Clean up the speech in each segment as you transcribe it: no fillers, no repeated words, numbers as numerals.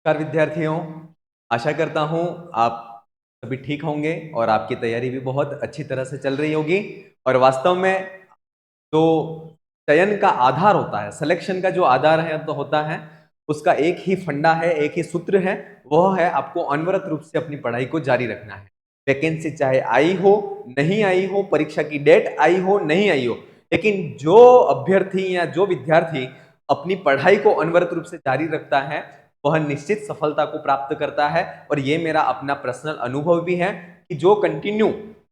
नमस्कार विद्यार्थियों। आशा करता हूं आप सभी ठीक होंगे और आपकी तैयारी भी बहुत अच्छी तरह से चल रही होगी। और वास्तव में जो चयन का आधार होता है, सिलेक्शन का जो आधार है तो होता है, उसका एक ही फंडा है, एक ही सूत्र है। वह है आपको अनवरत रूप से अपनी पढ़ाई को जारी रखना है। वैकेंसी चाहे आई हो नहीं आई हो, परीक्षा की डेट आई हो नहीं आई हो, लेकिन जो अभ्यर्थी या जो विद्यार्थी अपनी पढ़ाई को अनवरत रूप से जारी रखता है वह निश्चित सफलता को प्राप्त करता है। और ये मेरा अपना पर्सनल अनुभव भी है कि जो कंटिन्यू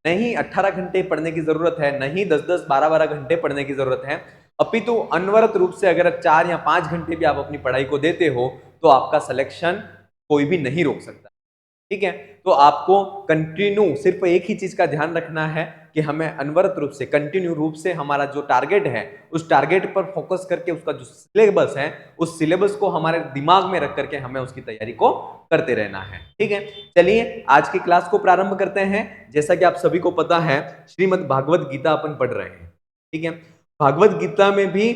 नहीं 18 घंटे पढ़ने की जरूरत है, नहीं 10-10 12-12 घंटे पढ़ने की जरूरत है, अपितु अनवरत रूप से अगर 4 या 5 घंटे भी आप अपनी पढ़ाई को देते हो तो आपका सिलेक्शन कोई भी नहीं रोक सकता। ठीक है, तो आपको कंटिन्यू सिर्फ एक ही चीज का ध्यान रखना है कि हमें अनवरत रूप से कंटिन्यू रूप से हमारा जो टारगेट है उस टारगेट पर फोकस करके उसका जो सिलेबस है उस सिलेबस को हमारे दिमाग में रख करके हमें उसकी तैयारी को करते रहना है। ठीक है, चलिए आज की क्लास को प्रारंभ करते हैं। जैसा कि आप सभी को पता है, श्रीमद् भागवत गीता अपन पढ़ रहे हैं। ठीक है, भागवत गीता में भी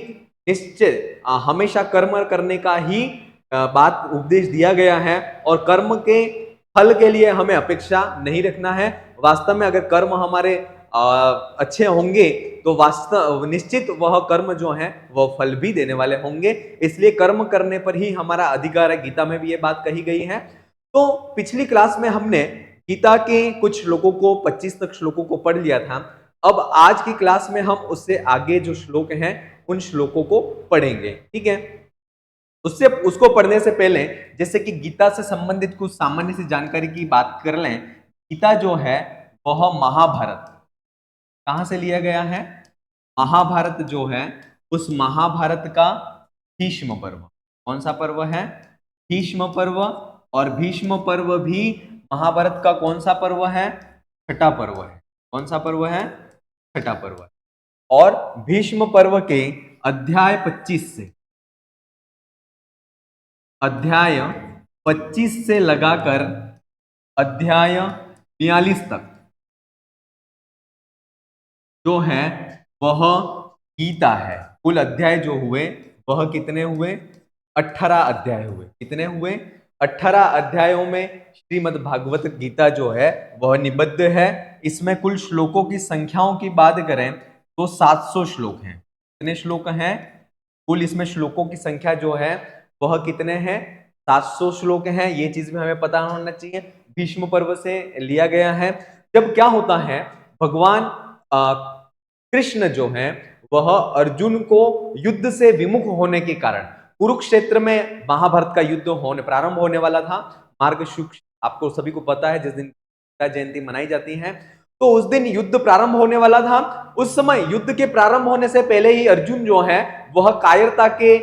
निश्चित हमेशा कर्म करने का ही बात उपदेश दिया गया है और कर्म के फल के लिए हमें अपेक्षा नहीं रखना है। वास्तव में अगर कर्म हमारे अच्छे होंगे तो वास्तव निश्चित वह कर्म जो है वह फल भी देने वाले होंगे। इसलिए कर्म करने पर ही हमारा अधिकार है, गीता में भी ये बात कही गई है। तो पिछली क्लास में हमने गीता के कुछ श्लोकों को 25 तक श्लोकों को पढ़ लिया था। अब आज की क्लास में हम उससे आगे जो श्लोक हैं उन श्लोकों को पढ़ेंगे। ठीक है, उसको पढ़ने से पहले जैसे कि गीता से संबंधित कुछ सामान्य सी जानकारी की बात कर लें। गीता जो है वह महाभारत कहां से लिया गया है? महाभारत जो है उस महाभारत का भीष्म पर्व। कौन सा पर्व है? भीष्म पर्व। और भीष्म पर्व भी महाभारत का कौन सा पर्व है? छठा पर्व है। कौन सा पर्व है? छठा पर्व है। और भीष्म पर्व के अध्याय 25 से अध्याय 25 से लगाकर अध्याय 42 तक जो है वह गीता है। कुल अध्याय जो हुए वह कितने हुए? 18 अध्याय हुए। कितने हुए? 18 अध्यायों में श्रीमद् भागवत गीता जो है वह निबद्ध है। इसमें कुल श्लोकों की संख्याओं की बात करें तो 700 श्लोक हैं। कितने श्लोक हैं? कुल इसमें श्लोकों की संख्या जो है वह कितने हैं? 700 श्लोक हैं। ये चीज भी हमें पता होना चाहिए। भीष्म पर्व से लिया गया है। जब क्या होता है, भगवान कृष्ण जो है वह अर्जुन को युद्ध से विमुख होने के कारण, कुरुक्षेत्र में महाभारत का युद्ध प्रारंभ होने वाला था। मार्ग शुक्ल आपको सभी को पता है जिस दिन गीता जयंती मनाई जाती है, तो उस दिन युद्ध प्रारंभ होने वाला था। उस समय युद्ध के प्रारंभ होने से पहले ही अर्जुन जो है वह कायरता के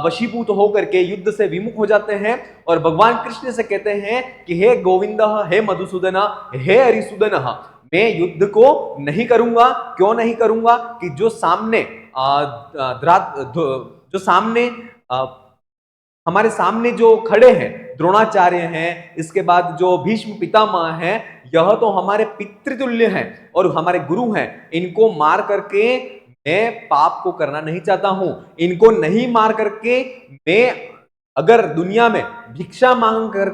वशीभूत होकर के युद्ध से विमुख हो जाते हैं और भगवान कृष्ण से कहते हैं कि हे गोविंद, हे मधुसूदन, हे हरिसूदन, मैं युद्ध को नहीं करूंगा। क्यों नहीं करूंगा? कि जो सामने जो सामने हमारे सामने जो खड़े हैं, द्रोणाचार्य हैं, इसके बाद जो भीष्म पितामह हैं, यह तो हमारे पितृतुल्य हैं और हमारे गुरु हैं। इनको मार करके मैं पाप को करना नहीं चाहता हूं। इनको नहीं मार करके मैं अगर दुनिया में भिक्षा मांग कर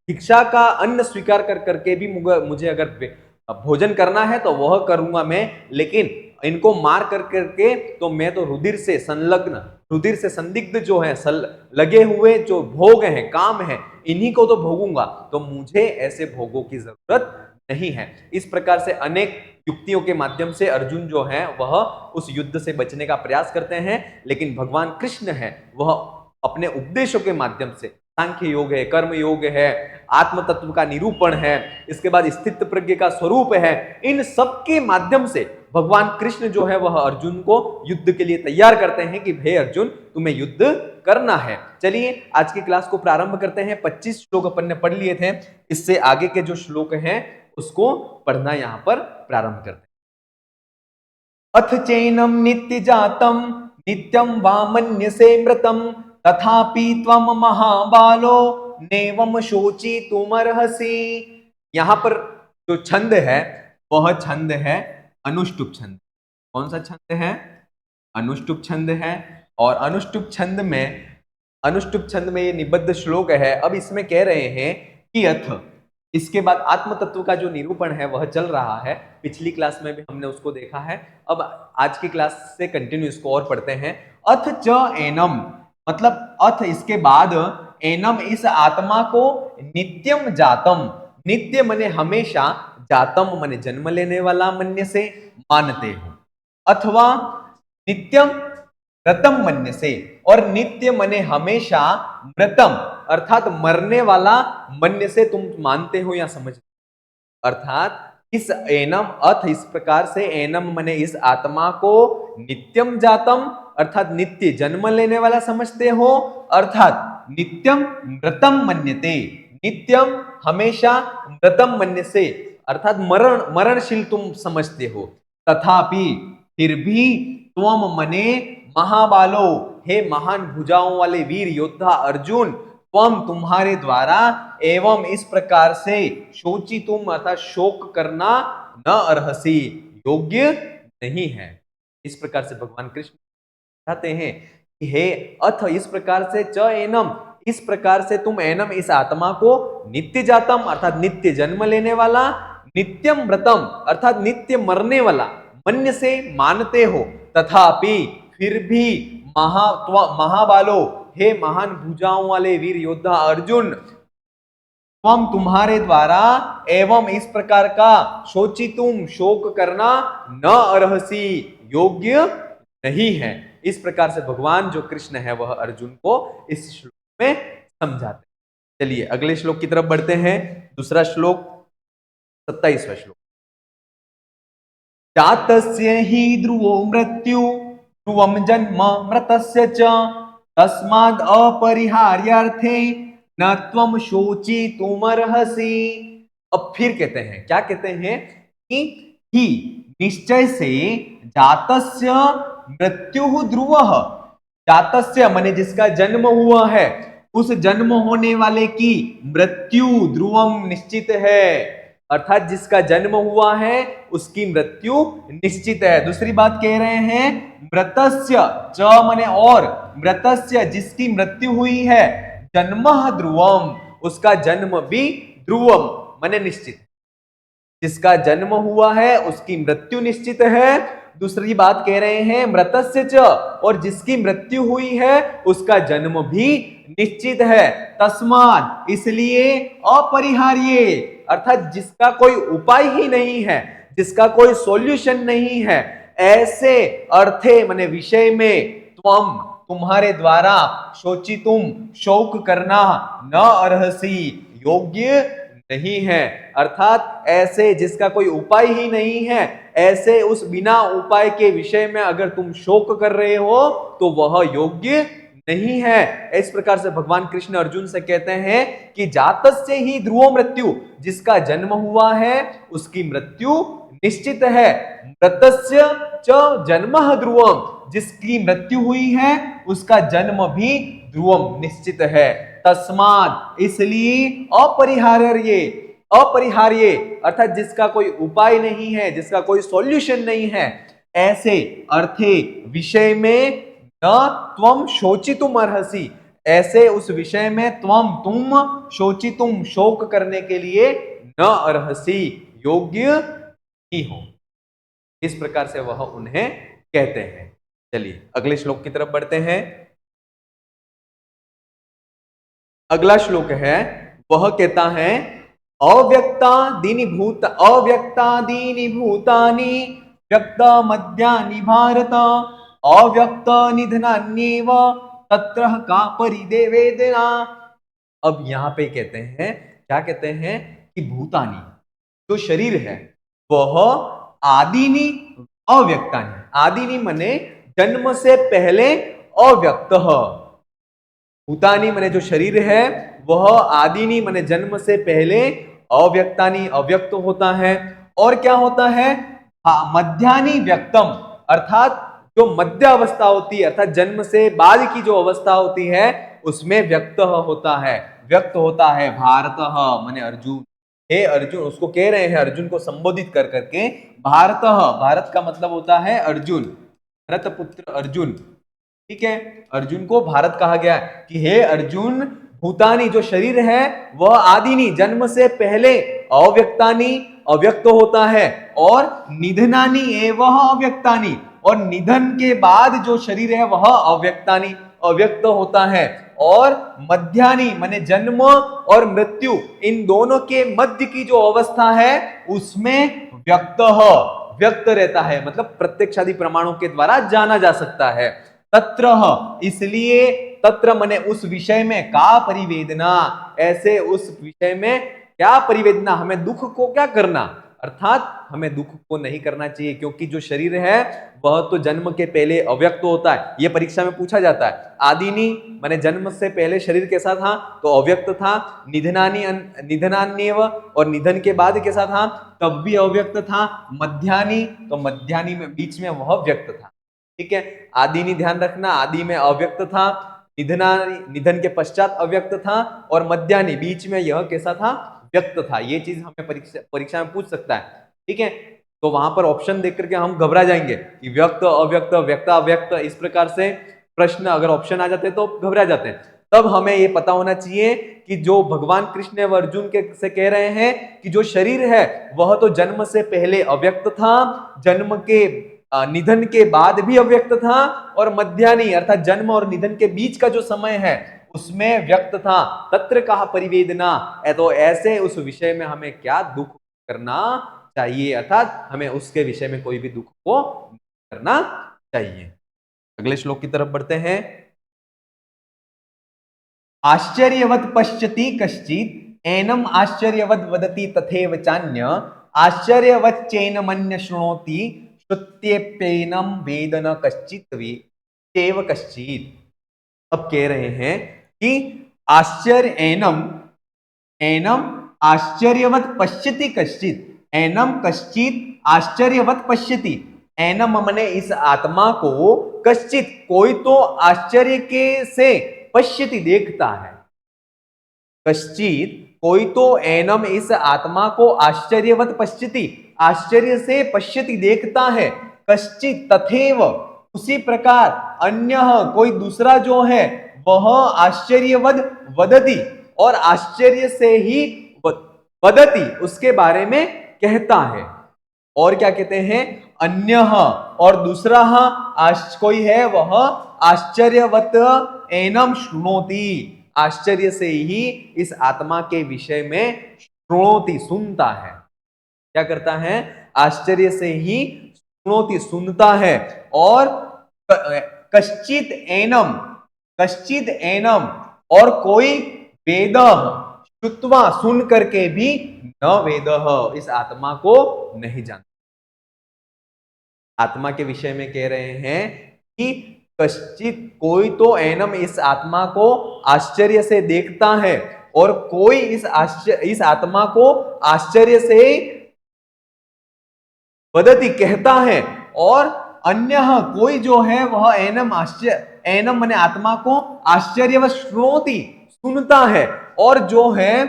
भिक्षा का अन्न स्वीकार कर करके भी मुझे अगर भोजन करना है तो वह करूंगा मैं, लेकिन इनको मार कर करके तो मैं तो रुधिर से संलग्न, रुधिर से संदिग्ध जो है लगे हुए जो भोग हैं, काम है, इन्हीं को तो भोगूंगा। तो मुझे ऐसे भोगों की जरूरत नहीं है। इस प्रकार से अनेक युक्तियों के माध्यम से अर्जुन जो है वह उस युद्ध से बचने का प्रयास करते हैं, लेकिन भगवान कृष्ण है वह अपने उपदेशों के माध्यम से, सांख्य योग है, कर्म योग है, आत्म तत्व का निरूपण है, इसके बाद स्थित प्रज्ञ का स्वरूप है, इन सब के माध्यम से भगवान कृष्ण जो है वह अर्जुन को युद्ध के लिए तैयार करते हैं कि हे अर्जुन, तुम्हें युद्ध करना है। चलिए आज की क्लास को प्रारंभ करते हैं। 25 श्लोक अपन ने पढ़ लिए थे। इससे आगे के जो श्लोक हैं उसको पढ़ना यहां पर प्रारंभ करते हैं। अथ चैनम नित्य जातम नित्यम वामन्यसे मृतम तथापि त्वम महाबालो नेवम शोची तुमर्हसि। यहां पर जो छंद है वह छंद है अनुष्टुप छंद। कौन सा छंद है? अनुष्टुप छंद है। और अनुष्टुप छंद में अनुष्टुप छंद में ये निबद्ध श्लोक है। अब इसमें कह रहे हैं कि अथ, इसके बाद आत्म तत्व का जो निरूपण है वह चल रहा है। पिछली क्लास में भी हमने उसको देखा है। अब आज की क्लास से कंटिन्यू इसको और पढ़ते हैं। अथ च एनम, मतलब अथ इसके बाद, एनम इस आत्मा को नित्यम जातम, नित्य मने हमेशा, जातम मने जन्म लेने वाला, मन्य से मानते हो, अथवा नित्यम मृतम मन्य से, और नित्य मने हमेशा, मृतम अर्थात मरने वाला, मन्य से तुम मानते हो या समझ, अर्थात इस एनम, अथ इस प्रकार से, एनम मने इस आत्मा को, नित्यम जातम अर्थात नित्य जन्म लेने वाला समझते हो, अर्थात नित्यम मृतम मन्यते, नित्यम हमेशा, मृतम मन्य से अर्थात मरणशील तुम समझते हो। तथापि फिर भी त्वम मने महाबालो, हे महान भुजाओं वाले वीर योद्धा अर्जुन, त्वम तुम्हारे द्वारा, एवं इस प्रकार से, शोची तुम अर्थात शोक करना, न अर्हसी योग्य नहीं है। इस प्रकार से भगवान कृष्ण कहते हैं कि हे अथ इस प्रकार से, च एनम इस प्रकार से तुम, एनम इस आत्मा को, नित्य जातम अर्थात नित्य जन्म लेने वाला, नित्यम व्रतम अर्थात नित्य मरने वाला, मन्य से मानते हो, तथापि फिर भी महाबालो, हे महान भुजाओं वाले वीर योद्धा अर्जुन, त्वम तुम्हारे द्वारा, एवं इस प्रकार का, शोची तुम शोक करना, न अर्हसी योग्य नहीं है। इस प्रकार से भगवान जो कृष्ण है वह अर्जुन को इस श्लोक में समझाते हैं। चलिए अगले श्लोक की तरफ बढ़ते हैं। दूसरा श्लोक 27वां श्लोक। जातस्य हि ध्रुवो मृत्यु ध्रुवम जन्म मृतस्य च तस्माद् अपरिहार्यार्थे न त्वम शोचितुमर्हसि। अब फिर कहते हैं, क्या कहते हैं कि ही निश्चय से, जातस्य मृत्यु ध्रुवः, जातस्य माने जिसका जन्म हुआ है, उस जन्म होने वाले की मृत्यु ध्रुवम निश्चित है, अर्थात जिसका जन्म हुआ है उसकी मृत्यु निश्चित है। दूसरी बात कह रहे हैं, मृतस्य, च माने और, मृतस्य जिसकी मृत्यु हुई है, जन्मः ध्रुवम उसका जन्म भी ध्रुवम माने निश्चित, जिसका जन्म हुआ है उसकी मृत्यु निश्चित है। दूसरी बात कह रहे हैं, मृतस्य च, और जिसकी मृत्यु हुई है उसका जन्म भी निश्चित है। तस्मात् इसलिए, अपरिहार्य अर्थात जिसका कोई उपाय ही नहीं है, जिसका कोई सॉल्यूशन नहीं है, ऐसे अर्थे माने विषय में, त्वम तुम्हारे द्वारा, शोची तुम शोक करना, न अर्हसी योग्य नहीं है, अर्थात ऐसे जिसका कोई उपाय ही नहीं है, ऐसे उस बिना उपाय के विषय में अगर तुम शोक कर रहे हो तो वह योग्य नहीं है। इस प्रकार से भगवान कृष्ण अर्जुन से कहते हैं कि जातस्य ही ध्रुवो मृत्यु, जिसका जन्म हुआ है उसकी मृत्यु निश्चित है। मृतस्य च जन्मः ध्रुवम, जिसकी मृत्यु हुई है उसका जन्म भी ध्रुवम निश्चित है। तस्मात् इसलिए, अपरिहार्य, अपरिहार्य अर्थात जिसका कोई उपाय नहीं है, जिसका कोई सॉल्यूशन नहीं है, ऐसे अर्थे विषय में, न त्वम शोचितुम अर्हसि, ऐसे उस विषय में तुम शोचितुम शोक करने के लिए, न अर्हसि योग्य ही हो। इस प्रकार से वह उन्हें कहते हैं। चलिए अगले श्लोक की तरफ बढ़ते हैं। अगला श्लोक है, वह कहता है, अव्यक्तादीनि भूतानि व्यक्त मध्यानि भारत अव्यक्त निधनान्येव तत्र का परिदेवेदना। अब यहां पे कहते हैं, क्या कहते हैं कि भूतानि जो शरीर है वह आदिनी अव्यक्तानि, आदिनी मने जन्म से पहले, अव्यक्त, भूतानी मने जो शरीर है वह आदिनी मने जन्म से पहले, अव्यक्तानी अव्यक्त होता है। और क्या होता है, मध्यानि व्यक्तम अर्थात जो मध्य अवस्था होती है, अर्थात जन्म से बाद की जो अवस्था होती है उसमें व्यक्त होता है, व्यक्त होता है। भारत माने अर्जुन, हे अर्जुन, उसको कह रहे हैं अर्जुन को संबोधित कर करके, भारत, भारत का मतलब होता है अर्जुन, भरत पुत्र अर्जुन, ठीक है, अर्जुन को भारत कहा गया है कि हे अर्जुन, भूतानी जो शरीर है वह आदिनी जन्म से पहले अव्यक्तानी अव्यक्त होता है, और निधनानी एवं अव्यक्तानी, और निधन के बाद जो शरीर है वह अव्यक्तानी अव्यक्त होता है, और मध्यानी माने जन्म और मृत्यु इन दोनों के मध्य की जो अवस्था है उसमें व्यक्त रहता है, मतलब प्रत्यक्ष आदि प्रमाणों के द्वारा जाना जा सकता है। तत्र, इसलिए तत्र मने उस विषय में, का परिवेदना, ऐसे उस विषय में क्या परिवेदना, हमें दुख को क्या करना, अर्थात हमें दुख को नहीं करना चाहिए, क्योंकि जो शरीर है वह तो जन्म के पहले अव्यक्त होता है। यह परीक्षा में पूछा जाता है। आदिनी माने जन्म से पहले शरीर कैसा था, तो अव्यक्त था। निधनानी निधनान्यव, और निधन के बाद कैसा था, तब भी अव्यक्त था। मध्यानी, तो मध्यानी में बीच में वह व्यक्त था। ठीक है, आदिनी ध्यान रखना, आदि में अव्यक्त था, निधनानी निधन के पश्चात अव्यक्त था, और मध्यानी बीच में यह कैसा था, व्यक्त था। ये चीज हमें परीक्षा में पूछ सकता है। ठीक है, तो वहां पर ऑप्शन देख करके हम घबरा जाएंगे कि व्यक्त अव्यक्त, व्यक्त अव्यक्त, इस प्रकार से प्रश्न अगर ऑप्शन आ जाते तो घबरा जाते हैं। तब हमें ये पता होना चाहिए कि जो भगवान कृष्ण व अर्जुन के से कह रहे हैं कि जो शरीर है वह तो जन्म से पहले अव्यक्त था, जन्म के निधन के बाद भी अव्यक्त था, और मध्यानी अर्थात जन्म और निधन के बीच का जो समय है उसमें व्यक्त था। तत्र कहा परिवेदना, तो ऐसे उस विषय में हमें क्या दुख करना चाहिए, अर्थात हमें उसके विषय में कोई भी दुख को करना चाहिए। अगले श्लोक की तरफ बढ़ते हैं। आश्चर्यवत पश्यति कश्चित एनम आश्चर्यवत वदति तथैव चान्य आश्चर्यवच्चैनमन्य शृणोति श्रुत्यप्यैनं वेद न कश्चित् चैव कश्चित्। अब कह रहे हैं कि आश्चर्य एनम, एनम आश्चर्यवत पश्यति कश्चित, एनम कश्चित आश्चर्यवत पश्यति, एनम मने इस आत्मा को, कश्चित कोई तो आश्चर्य के से पश्यति देखता है, कश्चित कोई तो एनम इस आत्मा को आश्चर्यवत पश्यति आश्चर्य से पश्यति देखता है, कश्चित तथैव उसी प्रकार, अन्य कोई दूसरा जो है वह आश्चर्यवद वदति और आश्चर्य से ही वदति उसके बारे में कहता है। और क्या कहते हैं, अन्य और दूसरा कोई है वह आश्चर्यवत एनम शृणोति, आश्चर्य से ही इस आत्मा के विषय में श्रोणोति सुनता है। क्या करता है, आश्चर्य से ही श्रोणोति सुनता है। और कश्चित एनम, कश्चित एनम और कोई वेद श्रुत्वा सुन करके भी न वेद इस आत्मा को नहीं जानता। आत्मा के विषय में कह रहे हैं कि कश्चित कोई तो एनम इस आत्मा को आश्चर्य से देखता है, और कोई इस आत्मा को आश्चर्य से वदति कहता है, और अन्य कोई जो है वह एनम आश्चर्य, एनम माने आत्मा को आश्चर्य श्रोति सुनता है, और जो है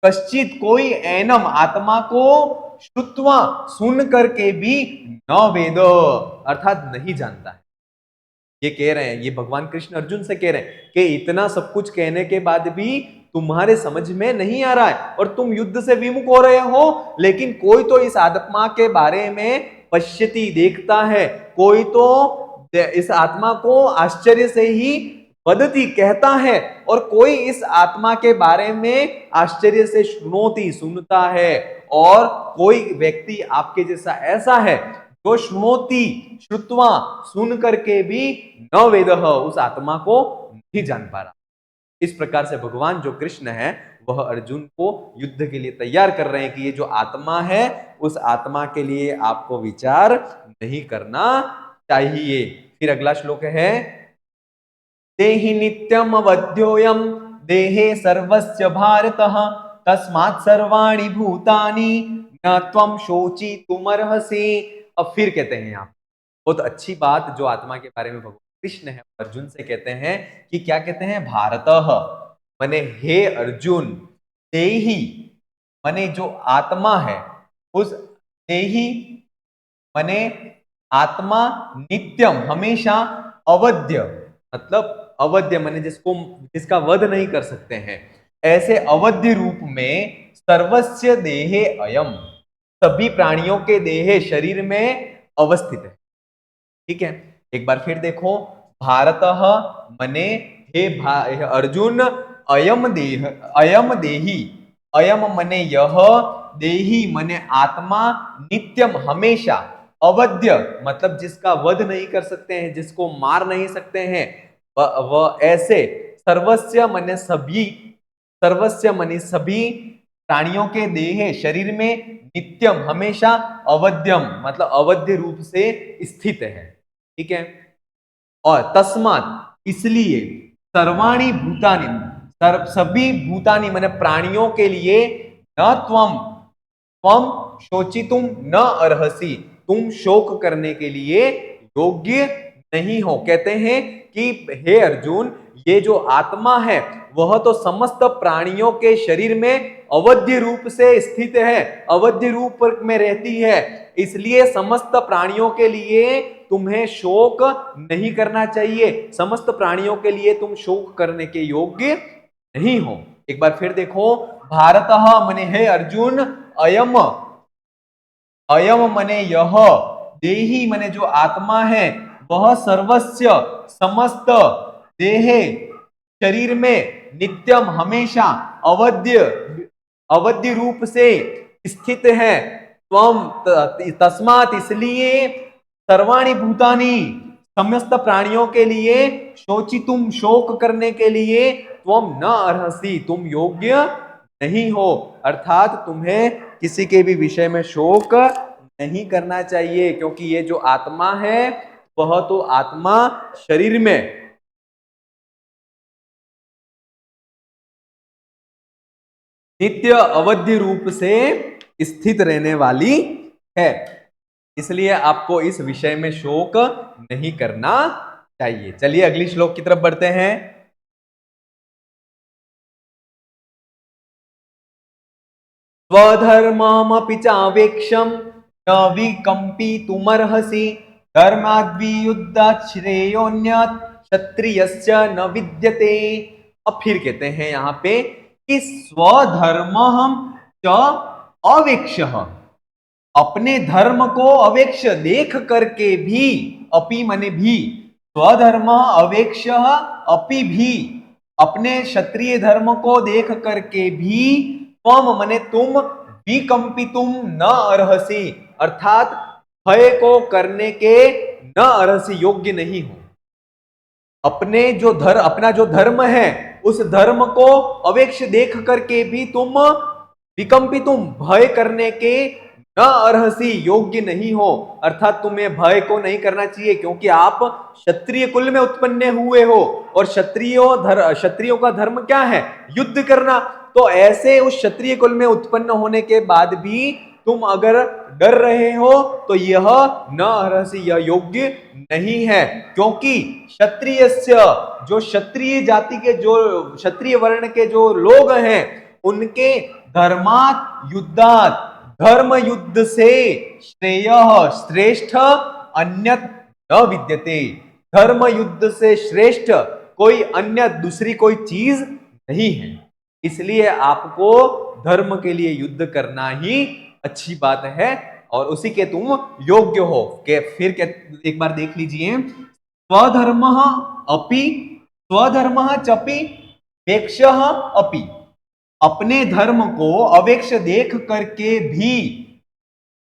कश्चित कोई एनम आत्मा को श्रुत्वा सुन करके भी न वेद अर्थात नहीं जानता है। ये कह रहे हैं, ये भगवान कृष्ण अर्जुन से कह रहे हैं कि इतना सब कुछ कहने के बाद भी तुम्हारे समझ में नहीं आ रहा है और तुम युद्ध से विमुख हो रहे हो, लेकिन कोई तो इस आत्मा के बारे में पश्यति देखता है, कोई तो इस आत्मा को आश्चर्य से ही वदति कहता है, और कोई इस आत्मा के बारे में आश्चर्य से श्रुणोति सुनता है, और कोई व्यक्ति आपके जैसा ऐसा है जो श्रुणोति श्रुत्वा सुन करके भी न वेद उस आत्मा को नहीं जान पा रहा। इस प्रकार से भगवान जो कृष्ण है वह अर्जुन को युद्ध के लिए तैयार कर रहे हैं कि ये जो आत्मा है उस आत्मा के लिए आपको विचार नहीं करना चाहिए। फिर अगला श्लोक है, देहि नित्यम अवध्योयम देहे सर्वस्य भारतः तस्मात् सर्वाणि भूतानि न त्वं शोचितुमर्हसि। अब फिर कहते हैं यहाँ बहुत अच्छी बात जो आत्मा के बारे में भगवान कृष्ण है अर्जुन से कहते हैं कि क्या कहते हैं, भारतः माने हे अर्जुन, देहि माने जो आत्मा है, उस देहि माने आत्मा, नित्यम हमेशा, अवध्य मतलब अवध्य माने जिसका वध नहीं कर सकते हैं, ऐसे अवध्य रूप में सर्वस्य देहे अयम, सभी प्राणियों के देहे शरीर में अवस्थित है। ठीक है, एक बार फिर देखो, भारतः मने हे अर्जुन, अयम देह, अयम देही, अयम मने यह, देही मने आत्मा, नित्यम हमेशा, अवध्य मतलब जिसका वध नहीं कर सकते हैं, जिसको मार नहीं सकते हैं, वह ऐसे, सर्वस्य मने सभी, सर्वस्य मने सभी प्राणियों के देह शरीर में, नित्यम हमेशा, अवध्यम मतलब अवध्य रूप से स्थित है। ठीक है, और तस्मात इसलिए, सर्वाणी भूतानि, सभी भूतानि माने प्राणियों के लिए, न त्वम, त्वम शोचितुम न अर्हसि, तुम शोक करने के लिए योग्य नहीं हो। कहते हैं कि हे अर्जुन, ये जो आत्मा है वह तो समस्त प्राणियों के शरीर में अवध्य रूप से स्थित है, अवध्य रूप में रहती है, इसलिए समस्त प्राणियों के लिए तुम्हें शोक नहीं करना चाहिए, समस्त प्राणियों के लिए तुम शोक करने के योग्य नहीं हो। एक बार फिर देखो, भारतः मने हे अर्जुन, अयम, अयम मने यह, देही मने जो आत्मा है, वह सर्वस्य समस्त देहे शरीर में, नित्यम हमेशा, अवध्य, अवध्य रूप से स्थित है। त्वम तस्मात इसलिए, सर्वाणि भूतानि समस्त प्राणियों के लिए, शोचितुम शोक करने के लिए, त्वम न अर्हसि तुम योग्य नहीं हो, अर्थात तुम्हें किसी के भी विषय में शोक नहीं करना चाहिए, क्योंकि ये जो आत्मा है वह तो आत्मा शरीर में नित्य अवध्य रूप से स्थित रहने वाली है, इसलिए आपको इस विषय में शोक नहीं करना चाहिए। चलिए अगली श्लोक की तरफ बढ़ते हैं। स्वधर्ममपि चावेक्षम न विकम्पितुमर्हसि, धर्माद्वियुद्धात् श्रेयोन्यत् क्षत्रियस्य न विद्यते। अब फिर कहते हैं यहां पे कि स्वधर्महम च अवेक्षः, अपने धर्म को अवेक्ष देख करके भी, अपि मने भी, स्वधर्म अवेक्ष अपि भी, अपने क्षत्रिय धर्म को देख करके भी, त्वम मने तुम, विकंपितुम न अर्हसि, अर्थात भय को करने के न अर्हसि योग्य नहीं हो। अपने जो अपना जो धर्म है उस धर्म को अवेक्ष देख करके भी तुम विकंपितुम भय करने के न अर्हसि योग्य नहीं हो, अर्थात तुम्हें भय को नहीं करना चाहिए, क्योंकि आप क्षत्रिय कुल में उत्पन्न हुए हो और क्षत्रियों का धर्म क्या है, युद्ध करना। तो ऐसे उस क्षत्रिय कुल में उत्पन्न होने के बाद भी तुम अगर डर रहे हो तो यह न अर्हसि, यह योग्य नहीं है, क्योंकि क्षत्रियस्य, जो क्षत्रिय जाति के, जो क्षत्रिय वर्ण के जो लोग हैं, उनके धर्मात् युद्धात्, धर्म युद्ध से, श्रेय श्रेष्ठ अन्यत न विद्यते, धर्म युद्ध से श्रेष्ठ कोई अन्य दूसरी कोई चीज नहीं है, इसलिए आपको धर्म के लिए युद्ध करना ही अच्छी बात है और उसी के तुम योग्य हो। के फिर एक बार देख लीजिए, स्वधर्म अपि, स्वधर्म चपि वेक्ष अपि, अपने धर्म को अवेक्ष देख करके भी,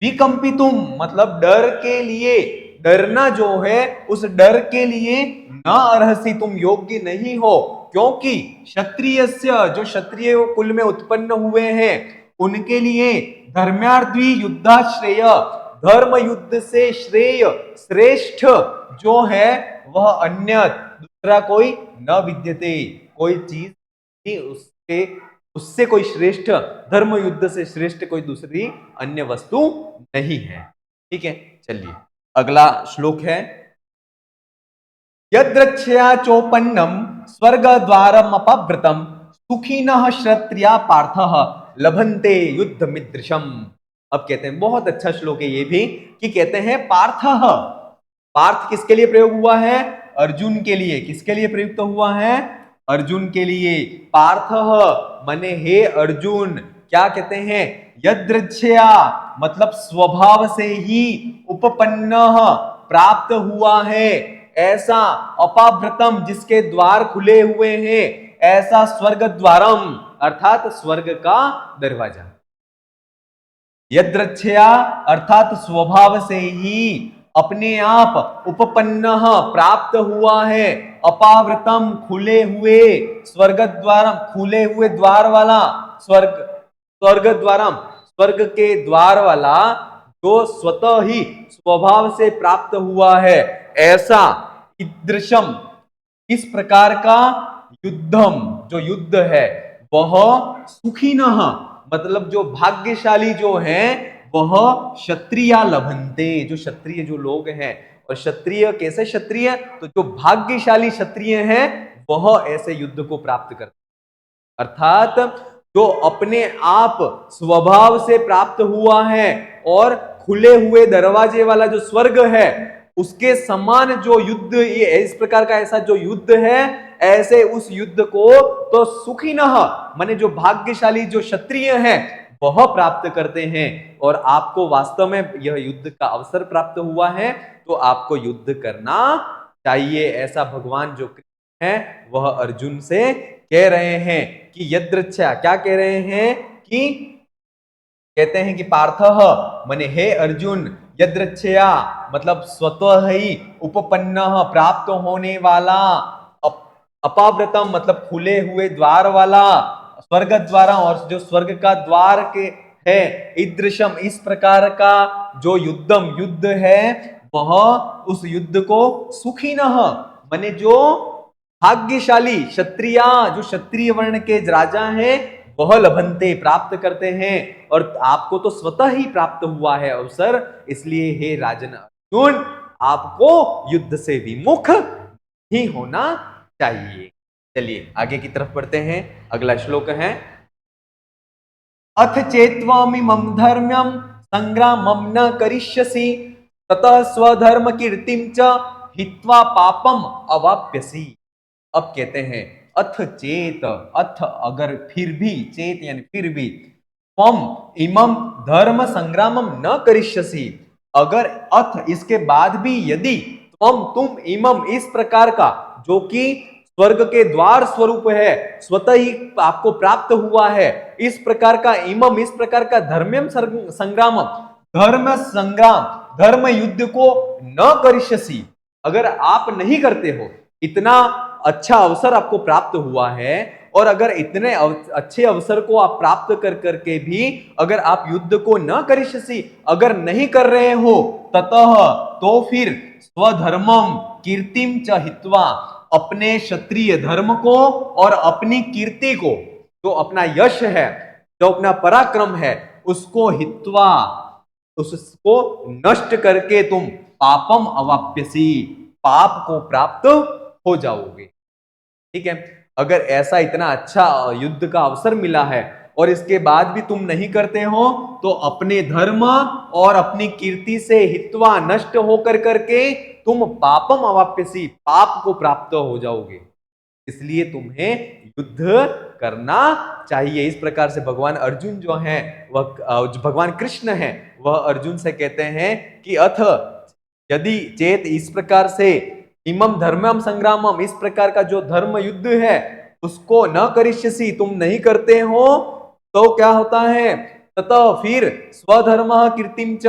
विकंपितुम मतलब डर के लिए, डरना जो है उस डर के लिए, न अर्हसि तुम योग्य नहीं हो, क्योंकि क्षत्रियस्य, जो क्षत्रिय कुल में उत्पन्न हुए हैं उनके लिए, धर्मार्थी युद्धाश्रेय, धर्म युद्ध से श्रेय श्रेष्ठ जो है वह अन्य दूसरा कोई न विद्यते, कोई चीज ही उसके, उससे कोई श्रेष्ठ, धर्म युद्ध से श्रेष्ठ कोई दूसरी अन्य वस्तु नहीं है। ठीक है, चलिए अगला श्लोक है, यद्रक्षया चोपन्नम स्वर्ग द्वारम अपवृतम सुखिनः क्षत्रिया पार्थः लभन्ते युद्ध मिदृशम। अब कहते हैं, बहुत अच्छा श्लोक है ये भी, कि कहते हैं पार्थः, पार्थ किसके लिए प्रयोग हुआ है, अर्जुन के लिए। किसके लिए प्रयुक्त हुआ है? अर्जुन के लिए। पार्थः माने हे अर्जुन, क्या कहते हैं? यदृच्छया मतलब स्वभाव से ही, उपपन्न प्राप्त हुआ है, ऐसा, अपाभृतम जिसके द्वार खुले हुए हैं, ऐसा स्वर्ग द्वारम अर्थात स्वर्ग का दरवाजा। यदृच्छया अर्थात स्वभाव से ही, अपने आप, उपपन्न प्राप्त हुआ है, अपावृतम खुले हुए, स्वर्ग द्वारम खुले हुए द्वार वाला, स्वर्ग द्वारम स्वर्ग के द्वार वाला, जो स्वतः ही स्वभाव से प्राप्त हुआ है, ऐसा, ईदृशम इस प्रकार का, युद्धम जो युद्ध है, वह सुखिनः मतलब जो भाग्यशाली जो है, वह क्षत्रिया लभन्ते जो क्षत्रिय जो लोग हैं। और क्षत्रिय कैसे क्षत्रिय? तो जो भाग्यशाली क्षत्रिय हैं वह ऐसे युद्ध को प्राप्त करते, अर्थात जो अपने आप स्वभाव से प्राप्त हुआ है और खुले हुए दरवाजे वाला जो स्वर्ग है, उसके समान जो युद्ध, ये इस प्रकार का ऐसा जो युद्ध है, ऐसे उस युद्ध को तो सुखिनः माने जो भाग्यशाली जो क्षत्रिय हैं वह प्राप्त करते हैं। और आपको वास्तव में यह युद्ध का अवसर प्राप्त हुआ है, तो आपको युद्ध करना चाहिए, ऐसा भगवान जो कृष्ण है वह अर्जुन से कह रहे हैं। कि यदृच्छा क्या कह रहे हैं? कि कहते हैं कि पार्थः माने हे अर्जुन, यदृच्छया मतलब स्वतः ही, उपपन्न प्राप्त होने वाला, अपावृतम मतलब खुले हुए द्वार वाला, स्वर्ग द्वारा और जो स्वर्ग का द्वार के है, ईदृशम इस प्रकार का जो युद्ध है, वह उस युद्ध को सुखिनः माने जो भाग्यशाली क्षत्रिया जो क्षत्रिय वर्ण के राजा हैं वह लभन्ते प्राप्त करते हैं। और आपको तो स्वतः ही प्राप्त हुआ है अवसर, इसलिए हे राजन अर्जुन, आपको युद्ध से विमुख ही होना चाहिए। चलिए आगे की तरफ बढ़ते हैं। अगला श्लोक है, अथ चेत्वामिमं धर्म्यं संग्रामं न करिष्यसि ततः स्वधर्म कीर्तिं च हित्वा पापम अवाप्यसि। अब कहते हैं अथ चेत, अथ अगर, फिर भी, चेत यानी फिर भी, त्वम इमं धर्म संग्रामम न करिष्यसि, अगर अथ इसके बाद भी यदि, तुम इमं इस प्रकार का जो कि स्वर्ग के द्वार स्वरूप है, स्वतः ही आपको प्राप्त हुआ है, इस प्रकार का इमम इस प्रकार का धर्म्यम संग्राम, धर्म संग्राम धर्म युद्ध को न करिष्यसि, अगर आप नहीं करते हो, इतना अच्छा अवसर आपको प्राप्त हुआ है, और अगर इतने अच्छे अवसर को आप प्राप्त कर करके भी अगर आप युद्ध को न करिष्यसि, अगर नहीं कर रहे हो, ततः तो फिर स्वधर्मम कीर्तिम च हित्वा, अपने क्षत्रिय धर्म को और अपनी कीर्ति को, जो अपना यश है, जो अपना पराक्रम है, उसको हित्वा, उसको नष्ट करके तुम पापम अवाप्यसी, पाप को प्राप्त हो जाओगे। ठीक है, अगर ऐसा इतना अच्छा युद्ध का अवसर मिला है और इसके बाद भी तुम नहीं करते हो, तो अपने धर्म और अपनी कीर्ति से हित्वा नष्ट होकर करके तुम पापम अवाप्यसी, पाप को प्राप्त हो जाओगे। इसलिए तुम्हें युद्ध करना चाहिए। इस प्रकार से भगवान अर्जुन जो है, वह जो भगवान कृष्ण है, वह अर्जुन से कहते हैं कि अथ यदि चेत इस प्रकार से, इमम धर्मम संग्रामम इस प्रकार का जो धर्म युद्ध है उसको न करिष्यसि, तुम नहीं करते हो, तो क्या होता है, ततः फिर स्वधर्म कीर्तिम च,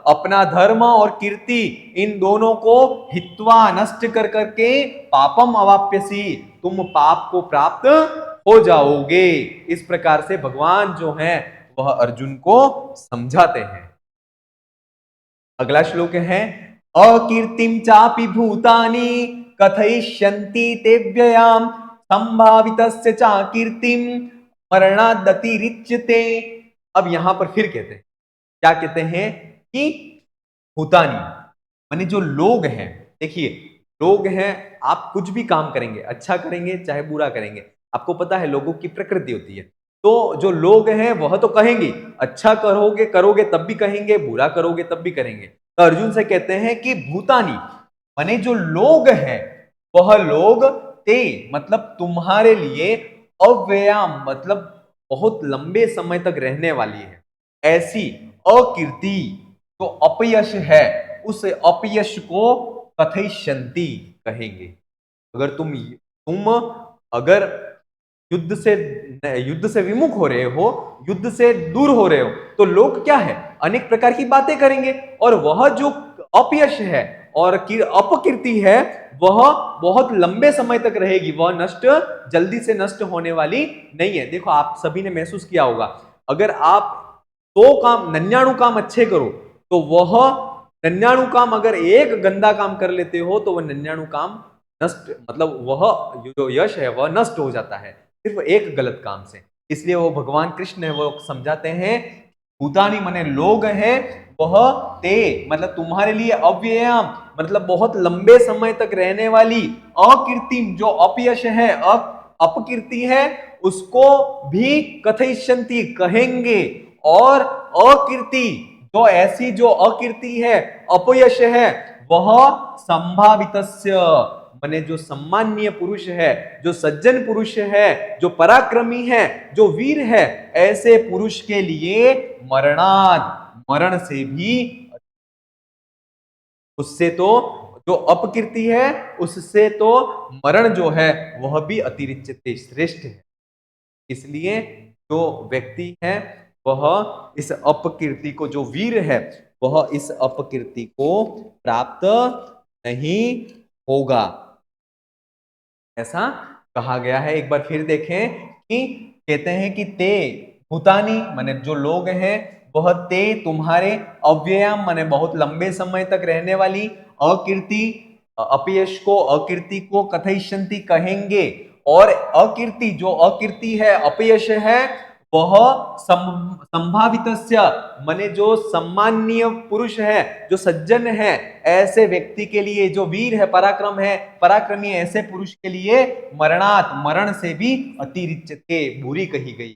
अपना धर्म और कीर्ति इन दोनों को हित्वा नष्ट कर करके पापम अवाप्यसी, तुम पाप को प्राप्त हो जाओगे। इस प्रकार से भगवान जो है वह अर्जुन को समझाते हैं। अगला श्लोक है, अकीर्तिम चापि भूतानि कथयिष्यन्ति ते व्ययाम संभावितस्य च कीर्तिम मरणादतिरिच्यते। अब यहां पर फिर कहते हैं, क्या कहते हैं कि भूतानी माने जो लोग हैं, देखिए लोग हैं, आप कुछ भी काम करेंगे, अच्छा करेंगे चाहे बुरा करेंगे, आपको पता है लोगों की प्रकृति होती है, तो जो लोग हैं वह तो कहेंगे, अच्छा करोगे तब भी कहेंगे, बुरा करोगे तब भी करेंगे। तो अर्जुन से कहते हैं कि भूतानी माने जो लोग हैं, वह लोग ते मतलब तुम्हारे लिए अव्ययाम मतलब बहुत लंबे समय तक रहने वाली है ऐसी अकीर्ति जो अपयश है उस अपयश को कथयिष्यन्ति कहेंगे। अगर तुम अगर युद्ध से विमुख हो रहे हो, युद्ध से दूर हो रहे हो, तो लोग क्या है अनेक प्रकार की बातें करेंगे और वह जो अपयश है और अपकीर्ति है वह बहुत लंबे समय तक रहेगी, वह जल्दी से नष्ट होने वाली नहीं है। देखो आप सभी ने महसूस किया होगा, अगर आप 100 काम 99 काम अच्छे करो तो वह 99 काम अगर एक गंदा काम कर लेते हो तो वह 99 काम नष्ट मतलब वह जो यश है वह नष्ट हो जाता है सिर्फ एक गलत काम से। इसलिए वो भगवान कृष्ण है वो समझाते हैं भूतानी मने लोग हैं वह ते मतलब तुम्हारे लिए अव्ययम मतलब बहुत लंबे समय तक रहने वाली अकीर्तिम जो अपयश है अपकीर्ति है उसको भी कथयिष्यन्ति कहेंगे। और अकीर्ति जो ऐसी जो अकीर्ति है अपयश है वह संभावितस्य माने जो सम्माननीय पुरुष है जो सज्जन पुरुष है जो पराक्रमी है जो वीर है ऐसे पुरुष के लिए मरणाद मरण से भी उससे तो जो अपकीर्ति है उससे तो मरण जो है वह भी अतिरिक्त श्रेष्ठ है। इसलिए जो व्यक्ति है वह इस अपकीर्ति को जो वीर है वह इस अपकीर्ति को प्राप्त नहीं होगा ऐसा कहा गया है। एक बार फिर देखें कि कहते हैं कि ते भूतानी माने जो लोग हैं वह ते तुम्हारे अव्ययम माने बहुत लंबे समय तक रहने वाली अकीर्ति अपयश को अकीर्ति को कथयिष्यन्ति कहेंगे। और अकीर्ति जो अकीर्ति है अपयश है वह संभावितस्य माने जो सम्माननीय पुरुष है जो सज्जन है ऐसे व्यक्ति के लिए जो वीर है पराक्रमी ऐसे पुरुष के लिए मरणात मरण से भी अतिरिच्यते बुरी कही गई।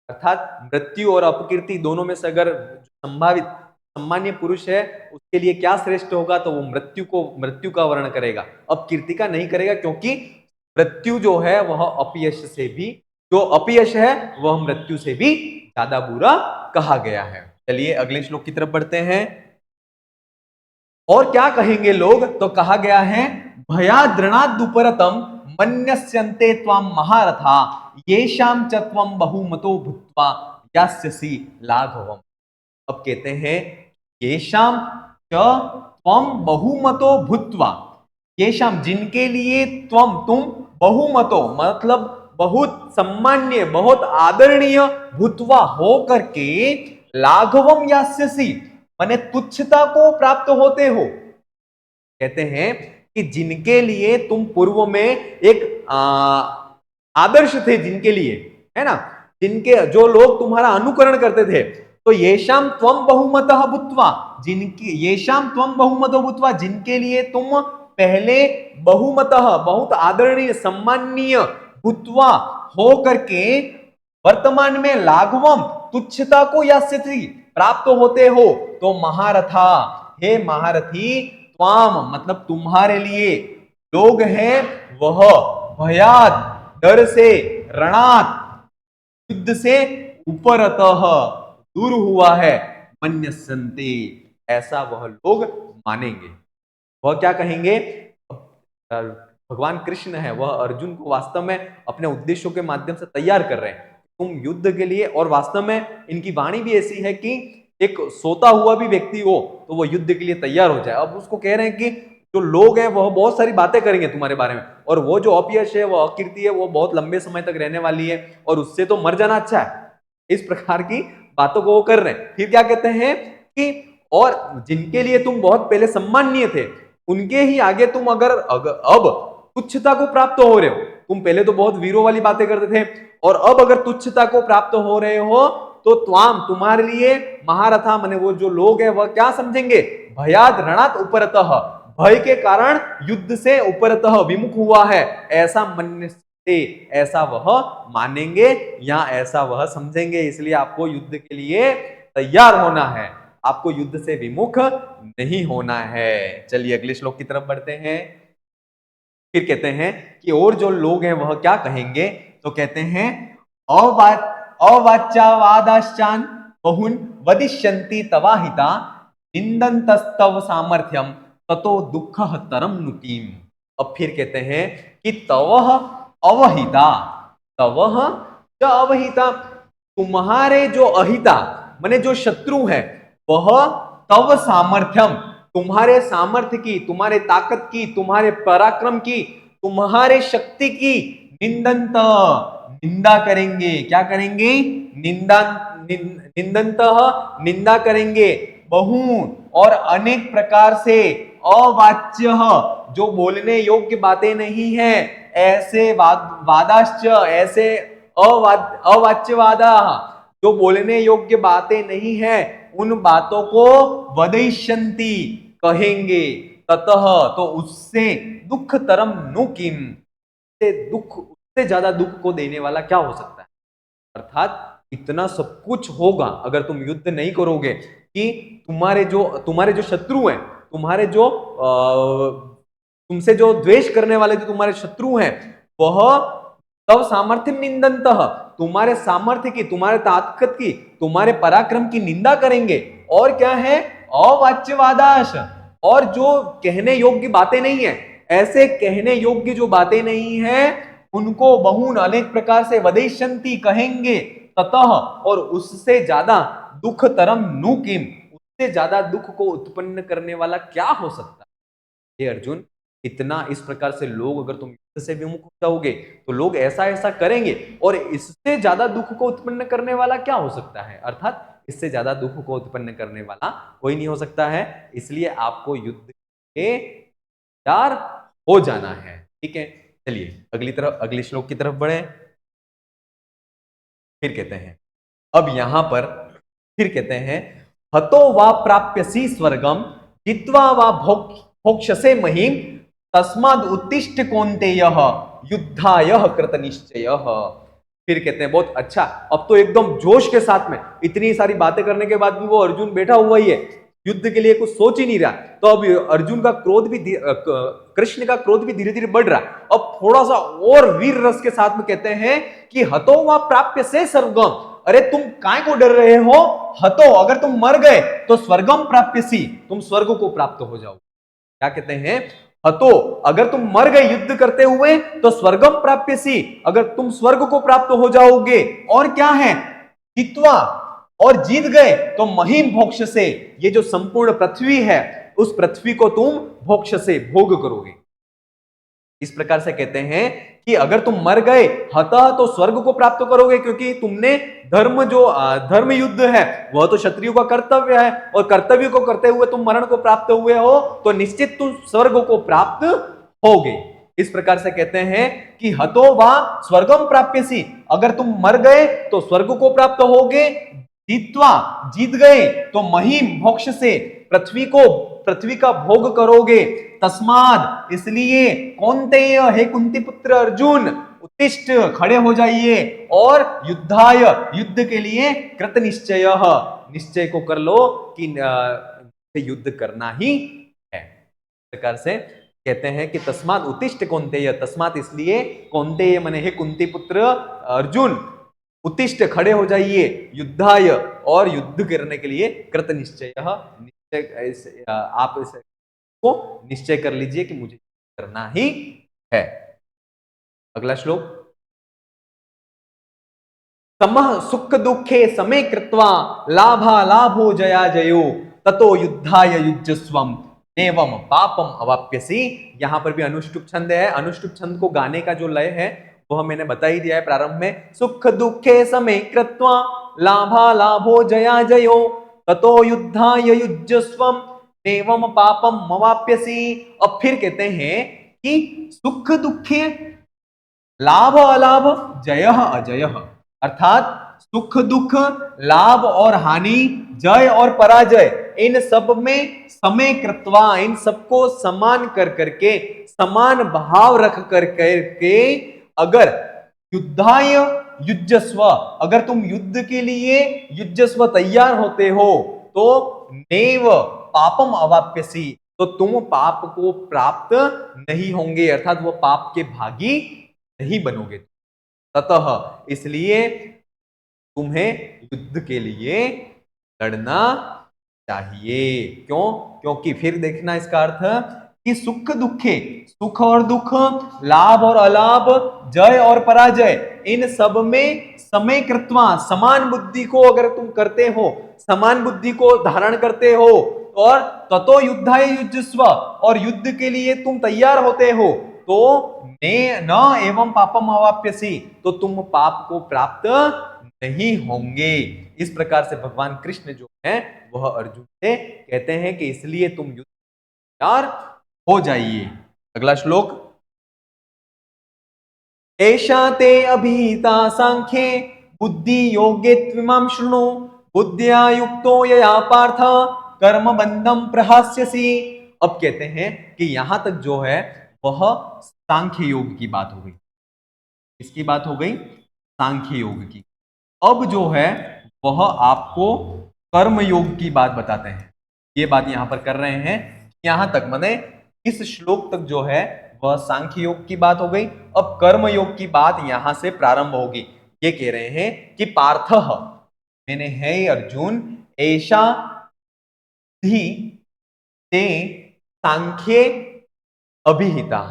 अर्थात मृत्यु और अपकीर्ति दोनों में से अगर संभावित सम्मान्य पुरुष है उसके लिए क्या श्रेष्ठ होगा तो वो मृत्यु का वर्ण करेगा अपकीर्ति का नहीं करेगा क्योंकि मृत्यु जो है वह अपयश से भी जो अपयश है वह मृत्यु से भी ज्यादा बुरा कहा गया है। चलिए अगले श्लोक की तरफ बढ़ते हैं। और क्या कहेंगे लोग तो कहा गया है भयाद्रणादुपरतम मन्यस्यन्ते त्वाम महारथा येषाम च त्वम बहुमतो भूत्वा यास्यसि लाघवम। अब कहते हैं येषाम च त्वम बहुमतो भूत्वा येषाम जिनके लिए तुम बहुमतो मतलब बहुत सम्मान्य बहुत आदरणीय भूतवा हो करके लाघवम यास्यसि माने तुच्छता को प्राप्त होते हो। कहते हैं कि जिनके लिए तुम पूर्व में एक आदर्श थे जिनके लिए है ना जिनके जो लोग तुम्हारा अनुकरण करते थे तो येषाम त्वम बहुमतः भूत्वा जिनकी येषाम त्वम बहुमतो भूत्वा जिनके लिए तुम पहले बहुमतः बहुत आदरणीय सम्माननीय भूत्वा हो करके वर्तमान में लाघवम तुच्छता को यास्यति प्राप्त होते हो तो महारथा हे महारथी त्वाम मतलब तुम्हारे लिए लोग हैं वह भयात डर से रणात युद्ध से उपरतः दूर हुआ है मन्यसन्ते ऐसा वह लोग मानेंगे। वह क्या कहेंगे भगवान कृष्ण है वह अर्जुन को वास्तव में अपने उद्देश्यों के माध्यम से तैयार कर रहे हैं तुम युद्ध के लिए। और वास्तव में इनकी वाणी भी ऐसी है कि एक सोता हुआ भी व्यक्ति हो तो वो युद्ध के लिए तैयार हो जाए। अब उसको कह रहे हैं कि जो लोग हैं वह बहुत सारी बातें करेंगे तुम्हारे बारे में और वो जो अपयश है वो अकीर्ति है वो बहुत लंबे समय तक रहने वाली है और उससे तो मर जाना अच्छा है। इस प्रकार की बातों को वो कर रहे हैं। फिर क्या कहते हैं कि और जिनके लिए तुम बहुत पहले सम्माननीय थे उनके ही आगे तुम अगर अब तुच्छता को प्राप्त हो रहे हो। तुम पहले तो बहुत वीरों वाली बातें करते थे और अब अगर तुच्छता को प्राप्त हो रहे हो तो तुम्हारे लिए महारथा माने वो जो लोग हैं वह क्या समझेंगे भयाद रणत उपरतः भय के कारण युद्ध से उपरतः विमुख हुआ है ऐसा मन से ऐसा वह मानेंगे या ऐसा वह समझेंगे। इसलिए आपको युद्ध के लिए तैयार होना है आपको युद्ध से विमुख नहीं होना है। चलिए अगले श्लोक की तरफ बढ़ते हैं। फिर कहते हैं कि और जो लोग हैं वह क्या कहेंगे, तो कहते हैं अवाच्यावादाश्चान बहुन वदिष्यन्ति तवाहिता निंदन्तस्तव सामर्थ्यम ततो दुःख तरम नुकीम। अब फिर कहते हैं कि तवह अवहिता, तवह च अवहिता, तुम्हारे जो अहिता माने जो शत्रु है वह तव सामर्थ्यम, तुम्हारे सामर्थ्य की, तुम्हारे ताकत की, तुम्हारे पराक्रम की, तुम्हारे शक्ति की निंदंत, निंदा करेंगे। क्या करेंगे? निंदा, निंदंत, निंदा करेंगे। बहु और अनेक प्रकार से, अवाच्य जो बोलने योग्य बातें नहीं है, ऐसे वादाश्च, ऐसे अवाच्यवादा जो बोलने योग्य बातें नहीं है, उन बातों को वदैष्यन्ति कहेंगे, ततः तो उससे दुख तरम नु किम, से दुख, उससे ज्यादा दुख को देने वाला क्या हो सकता है। अर्थात इतना सब कुछ होगा अगर तुम युद्ध नहीं करोगे कि तुम्हारे जो शत्रु हैं, तुम्हारे जो तुमसे जो द्वेष करने वाले जो तुम्हारे शत्रु हैं, वह तब सामर्थ्य निंदंत, तुम्हारे सामर्थ्य की, तुम्हारे ताकत की, तुम्हारे पराक्रम की निंदा करेंगे। और क्या है? अवाच्यवादाश, और जो कहने योग्य बातें नहीं है, ऐसे कहने योग्य जो बातें नहीं है उनको बहुन अनेक प्रकार से वदैष्यन्ति कहेंगे, ततः और उससे ज्यादा दुख तरम नु किम, उससे ज्यादा दुख को उत्पन्न करने वाला क्या हो सकता है। हे अर्जुन, इतना इस प्रकार से लोग, अगर तुम युद्ध से विमुख हो जाओगे तो लोग ऐसा ऐसा करेंगे, और इससे ज्यादा दुख को उत्पन्न करने वाला क्या हो सकता है। अर्थात इससे ज्यादा दुख को उत्पन्न करने वाला कोई नहीं हो सकता है। इसलिए आपको युद्ध के तैयार हो जाना है। ठीक है, चलिए अगली श्लोक की तरफ बढ़े। फिर कहते हैं, अब यहां पर फिर कहते हैं, हतो वा प्राप्यसी स्वर्गम जित्वा वा भोक्ष्यसे महीम तस्माद उत्तिष्ठ कौन्तेयः युद्धाय कृत निश्चय। फिर कहते हैं, बहुत अच्छा, अब तो एकदम जोश के साथ में, इतनी सारी बातें करने के बाद भी वो अर्जुन बैठा हुआ ही है, युद्ध के लिए कुछ सोच ही नहीं रहा। तो अब अर्जुन का क्रोध भी, कृष्ण का क्रोध भी धीरे धीरे बढ़ रहा। अब थोड़ा सा और वीर रस के साथ में कहते हैं कि हतो वा प्राप्य से स्वर्गम, अरे तुम काय को डर रहे हो? हतो, अगर तुम मर गए तो स्वर्गम प्राप्यसी, तुम स्वर्ग को प्राप्त हो जाओ। क्या कहते हैं? हतो, अगर तुम मर गए युद्ध करते हुए तो स्वर्गम प्राप्यसी, अगर तुम स्वर्ग को प्राप्त हो जाओगे। और क्या है? जित्वा, और जीत गए तो महीम भोक्ष से, ये जो संपूर्ण पृथ्वी है उस पृथ्वी को तुम भोक्ष से भोग करोगे। इस प्रकार से कहते हैं कि अगर तुम मर गए हतः तो स्वर्ग को प्राप्त करोगे, क्योंकि तुमने धर्म युद्ध है वह तो क्षत्रियों का कर्तव्य है, और कर्तव्य को करते हुए तुम मरण को प्राप्त हुए हो तो निश्चित तुम स्वर्ग को प्राप्त होगे। इस प्रकार से कहते हैं कि हतो वा स्वर्गम प्राप्यसी, अगर तुम मर गए तो स्वर्ग को प्राप्त होगे। जीतवा, जीत गए तो महीम भोक्ष से, पृथ्वी का भोग करोगे। तस्माद, इसलिए, कौन्तेय, हे कुंती पुत्र अर्जुन, उत्तिष्ठ, खड़े हो जाइए, और युद्धाय, युद्ध के लिए, कृत निश्चय, निश्चय को कर लो कि युद्ध करना ही है। इस प्रकार से कहते हैं कि तस्माद उत्तिष्ठ कौन्तेय, तस्मात इसलिए, कौन्तेय माने हे कुंती पुत्र अर्जुन, उत्तिष्ठ, खड़े हो जाइए, युद्धाय, और युद्ध करने के लिए, कृत निश्चय, निश्चय, आप इसको निश्चय कर लीजिए कि मुझे करना ही है। अगला श्लोक, समः सुख दुखे समे कृत्वा लाभा लाभो जया जयो ततो युद्धाय युज्यस्वम एवं पापम अवाप्यसी। यहां पर भी अनुष्टुप छंद है। अनुष्टुप छंद को गाने का जो लय है वह मैंने बता ही दिया है प्रारंभ में। सुख दुखे समे कृत्वा लाभा लाभो जया जयो ततो युद्धाय युज्यस्वम एवं पापम अवाप्यसी। अब फिर कहते हैं कि सुख दुखे, लाभ अलाभ, जय अजय, अर्थात सुख दुख, लाभ और हानि, जय और पराजय, इन सब में समय कृत्वा, इन सबको समान कर करके, समान भाव रख कर करके, अगर युद्धाय युज्यस्व, अगर तुम युद्ध के लिए युज्यस्व तैयार होते हो तो नेव पापम अवाप्यसी, तो तुम पाप को प्राप्त नहीं होंगे, अर्थात वो पाप के भागी नहीं बनोगे। ततः इसलिए तुम्हें युद्ध के लिए लड़ना चाहिए। क्यों? क्योंकि फिर देखना इसका अर्थ कि सुख दुखे, सुख और दुख, लाभ और अलाभ, जय और पराजय, इन सब में समय कृत्वा, समान बुद्धि को अगर तुम करते हो, समान बुद्धि को धारण करते हो, और ततो युद्धाय युज्यस्व, और युद्ध के लिए तुम तैयार होते हो, तो ने न एवं पापम अवाप्यसि, तो तुम पाप को प्राप्त नहीं होंगे। इस प्रकार से भगवान कृष्ण जो है वह अर्जुन से कहते हैं कि इसलिए तुम युद्ध तैयार हो जाइए। अगला श्लोक, एषा ते अभिहिता सांख्ये बुद्धि योगे त्विमां शृणु, बुद्धिया युक्तो यया पार्थ कर्म बंधम प्रहास्यसि। अब कहते हैं कि यहां तक जो है वह सांख्य योग की बात हो गई। किसकी बात हो गई? सांख्य योग की। अब जो है वह आपको कर्म योग की बात बताते हैं। ये बात यहां पर कर रहे हैं। यहां तक माने इस श्लोक तक जो है वह सांख्य योग की बात हो गई। अब कर्म योग की बात यहां से प्रारंभ होगी। ये कह रहे हैं कि पार्थ, मैंने है अर्जुन, ऐसा ही ते सांख्ये अभिहिता,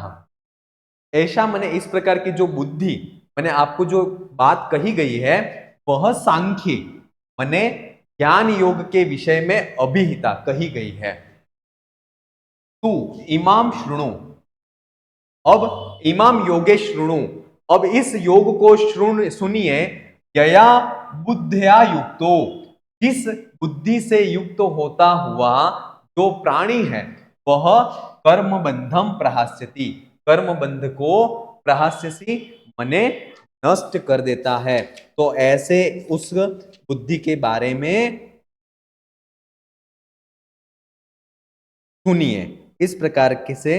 ऐसा माने इस प्रकार की जो बुद्धि, माने आपको जो बात कही गई है वह सांख्य माने ज्ञान योग के विषय में अभिहिता कही गई है। तू इमाम शृणु, अब इमाम योगे शृणु, अब इस योग को सुनिए, यया बुद्धिया युक्तो, जिस बुद्धि से युक्त होता हुआ जो प्राणी है वह कर्म बंधम प्रहास्यति, कर्म बंध को प्रहास्यसि मने नष्ट कर देता है। तो ऐसे उस बुद्धि के बारे में सुनिए। इस प्रकार के से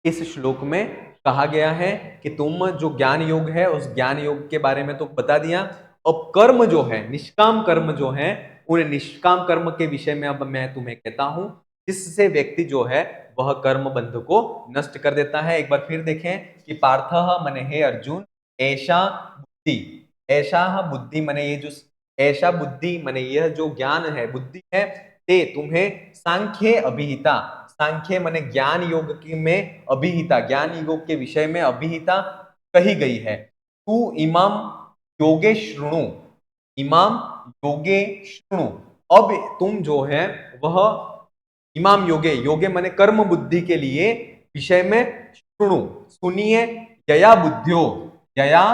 इस श्लोक में कहा गया है कि तुम जो ज्ञान योग है उस ज्ञान योग के बारे में तो बता दिया। अब कर्म जो है, निष्काम कर्म जो है, उन निष्काम कर्म के विषय में अब मैं तुम्हें कहता हूं, जिससे व्यक्ति जो है वह कर्म बंध को नष्ट कर देता है। एक बार फिर देखें कि पार्थ मने हे अर्जुन, ऐसा बुद्धि, ऐसा बुद्धि मने ये जो, ऐसा बुद्धि मने यह जो ज्ञान है, बुद्धि है, ते तुम्हें सांख्य अभिहिता, सांख्य माने ज्ञान योग की में अभिहिता, ज्ञान योग के विषय में अभिहिता कही गई है। तू इमाम योगे शृणु, इमाम योगे शृणु, अब तुम जो है वह इमाम योगे, योगे माने कर्म बुद्धि के लिए विषय में शृणु, सुनिए, यया बुद्धियो, यया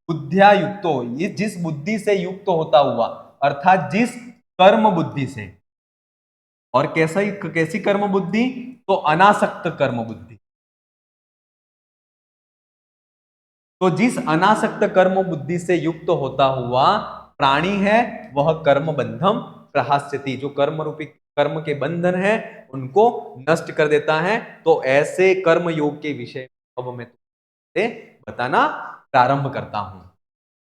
बुद्धिया युक्तो, ये जिस बुद्धि से युक्त होता हुआ, अर्थात जिस कर्म बुद्धि से, और कैसी कर्म बुद्धि? तो अनासक्त कर्म बुद्धि। तो जिस अनासक्त कर्म बुद्धि से युक्त होता हुआ प्राणी है वह कर्म बंधम प्रहास्यति, जो कर्म रूपी कर्म के बंधन है उनको नष्ट कर देता है। तो ऐसे कर्म योग के विषय अब मैं तुमसे बताना प्रारंभ करता हूं।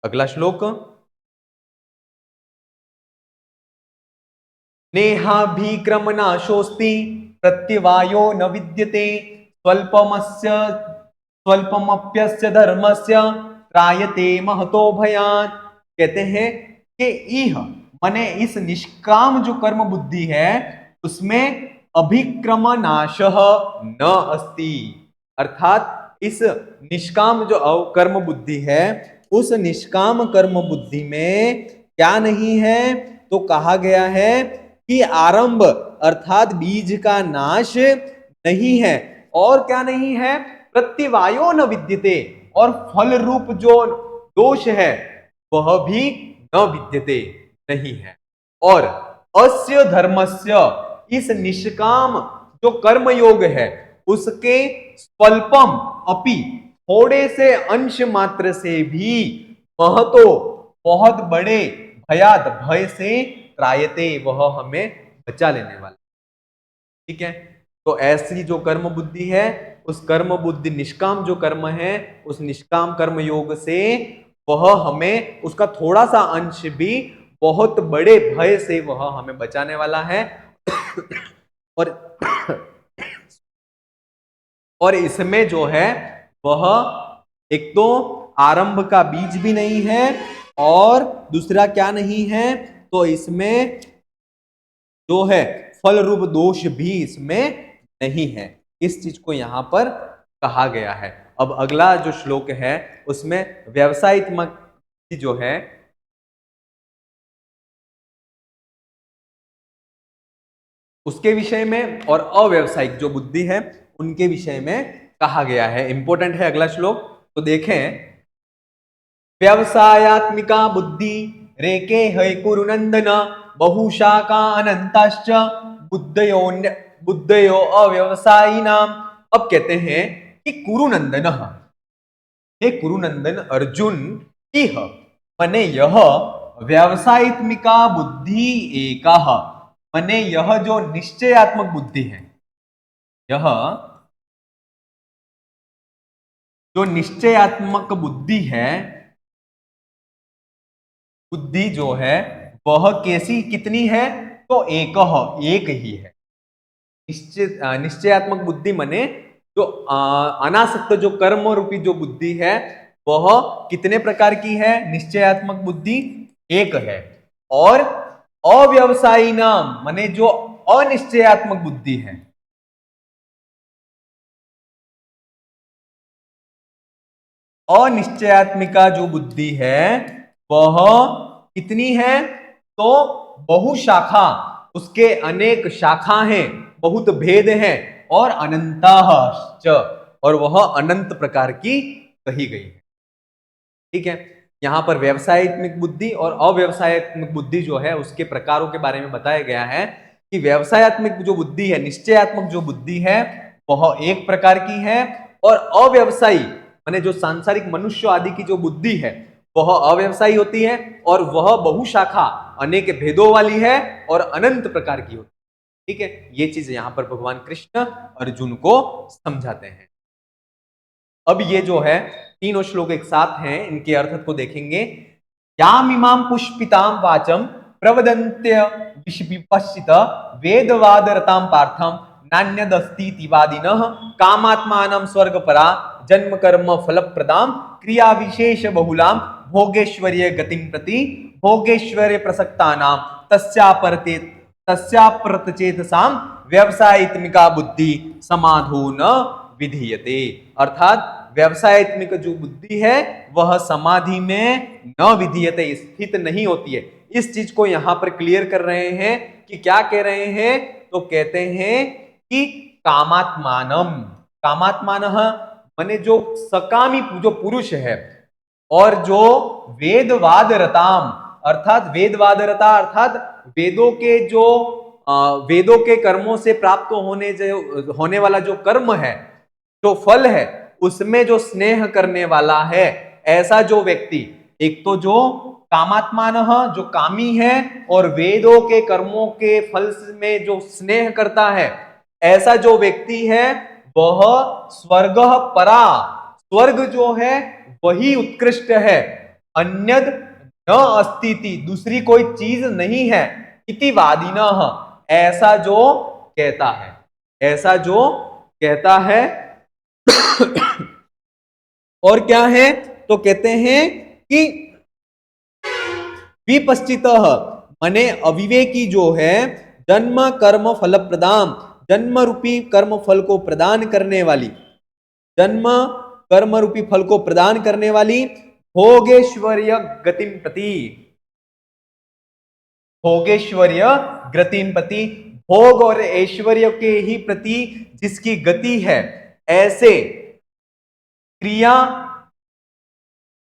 अगला श्लोक, नेहाभिक्रम नाशोस्ति प्रत्यवायो न विद्यते, स्वल्पमस्य स्वल्पमप्यस्य धर्मस्य त्रायते महतो भयान। कहते हैं कि इह माने इस निष्काम जो कर्म बुद्धि है उसमें अभिक्रम नाशः न अस्ति, अर्थात इस निष्काम जो कर्म बुद्धि है उस निष्काम कर्म बुद्धि में क्या नहीं है? तो कहा गया है कि आरंभ अर्थात बीज का नाश नहीं है। और क्या नहीं है? प्रत्यवायो न विद्यते, और फल रूप जो दोष है वह भी न विद्यते, नहीं है। और अस्य धर्मस्य, इस निष्काम जो कर्म योग है उसके स्वल्पम अपि, थोड़े से अंश मात्र से भी, महतो बहुत बड़े, भयात भय से, त्रायते वह हमें बचा लेने वाला। ठीक है, तो ऐसी जो कर्म बुद्धि है उस कर्म बुद्धि निष्काम जो कर्म है उस निष्काम कर्म योग से वह हमें उसका थोड़ा सा अंश भी बहुत बड़े भय से वह हमें बचाने वाला है। और और इसमें जो है वह एक तो आरंभ का बीज भी नहीं है, और दूसरा क्या नहीं है, तो इसमें जो है फल रूप दोष भी इसमें नहीं है। इस चीज को यहां पर कहा गया है। अब अगला जो श्लोक है उसमें व्यवसायित्मक जो है उसके विषय में और अव्यवसायिक जो बुद्धि है उनके विषय में कहा गया है। इंपॉर्टेंट है अगला श्लोक, तो देखें। व्यवसायात्मिका बुद्धि रेके है कुरुनंदन बहुशाखा अनंताश्च बुद्धयो अव्यवसायिनाम। अब कहते हैं कि कुरुनंदन, हे कुरुनंदन अर्जुन, इह मने यह व्यवसायित्मिका बुद्धि एका, मने यह जो निश्चयात्मक बुद्धि है, यह जो निश्चयात्मक बुद्धि है, बुद्धि जो है वह कैसी कितनी है, तो एक ही है। निश्चयात्मक बुद्धि मने जो अनासक्त जो कर्म रूपी जो बुद्धि है वह कितने प्रकार की है, निश्चयात्मक बुद्धि एक है। और अव्यवसायी नाम मने जो अनिश्चयात्मक बुद्धि है, अनिश्चयात्मिका जो बुद्धि है वह कितनी है, तो बहुशाखा, उसके अनेक शाखा हैं, बहुत भेद हैं, और अनंताश्च, और वह अनंत प्रकार की कही गई है। ठीक है, यहां पर व्यवसायित्मक बुद्धि और अव्यवसायित्मक बुद्धि जो है उसके प्रकारों के बारे में बताया गया है कि व्यवसायत्मक जो बुद्धि है, निश्चयात्मक जो बुद्धि है वह एक प्रकार की है, और अव्यवसायी माने जो सांसारिक मनुष्य आदि की जो बुद्धि है वह अव्यवसायी होती है, और वह बहुशाखा अनेक भेदों वाली है और अनंत प्रकार की होती है। ठीक है, ये चीज यहां पर भगवान कृष्ण अर्जुन को समझाते हैं। अब ये जो है तीनों श्लोक एक साथ हैं, इनके अर्थ को देखेंगे। याम इमाम पुष्पिताम वाचम प्रवदन्त्य विपश्चित वेदवादरताम पार्थम नान्यदस्ति वादिनः कामात्मानं स्वर्गपरा जन्म कर्म फलप्रदाम क्रिया विशेष बहुलाम भोगेश्वर्य गतिं प्रति भोगेश्वर्य प्रसक्तानां तस्याप्रतचेतसाम व्यवसायित्मिका बुद्धि समाधो न विधीयते। अर्थात व्यवसायित्मिक जो बुद्धि है वह समाधि में न विधीयते, स्थित नहीं होती है। इस चीज को यहां पर क्लियर कर रहे हैं कि क्या कह रहे हैं, तो कहते हैं कि कामात्मानम, कामात्मानः माने जो सकामी जो पुरुष है, और जो वेदवाद रताम अर्थात वेदवाद रता अर्थात वेदों के जो वेदों के कर्मों से प्राप्त होने वाला जो कर्म है, जो फल है, उसमें जो स्नेह करने वाला है, ऐसा जो व्यक्ति, एक तो जो कामात्मानः जो कामी है, और वेदों के कर्मों के फल में जो स्नेह करता है, ऐसा जो व्यक्ति है वह स्वर्ग परा, स्वर्ग जो है वही उत्कृष्ट है, अन्यद न अस्तिति दूसरी कोई चीज नहीं है, इति वादिनः ऐसा जो कहता है, ऐसा जो कहता है। और क्या है, तो कहते हैं कि विपश्चित मने अविवेकी जो है जन्म कर्म फल प्रदान, जन्म रूपी कर्म फल को प्रदान करने वाली, जन्म कर्म रूपी फल को प्रदान करने वाली भोगेश्वर्य गतिम प्रति, भोगेश्वर्य गतिम प्रति, भोग और ऐश्वर्य के ही प्रति जिसकी गति है, ऐसे क्रिया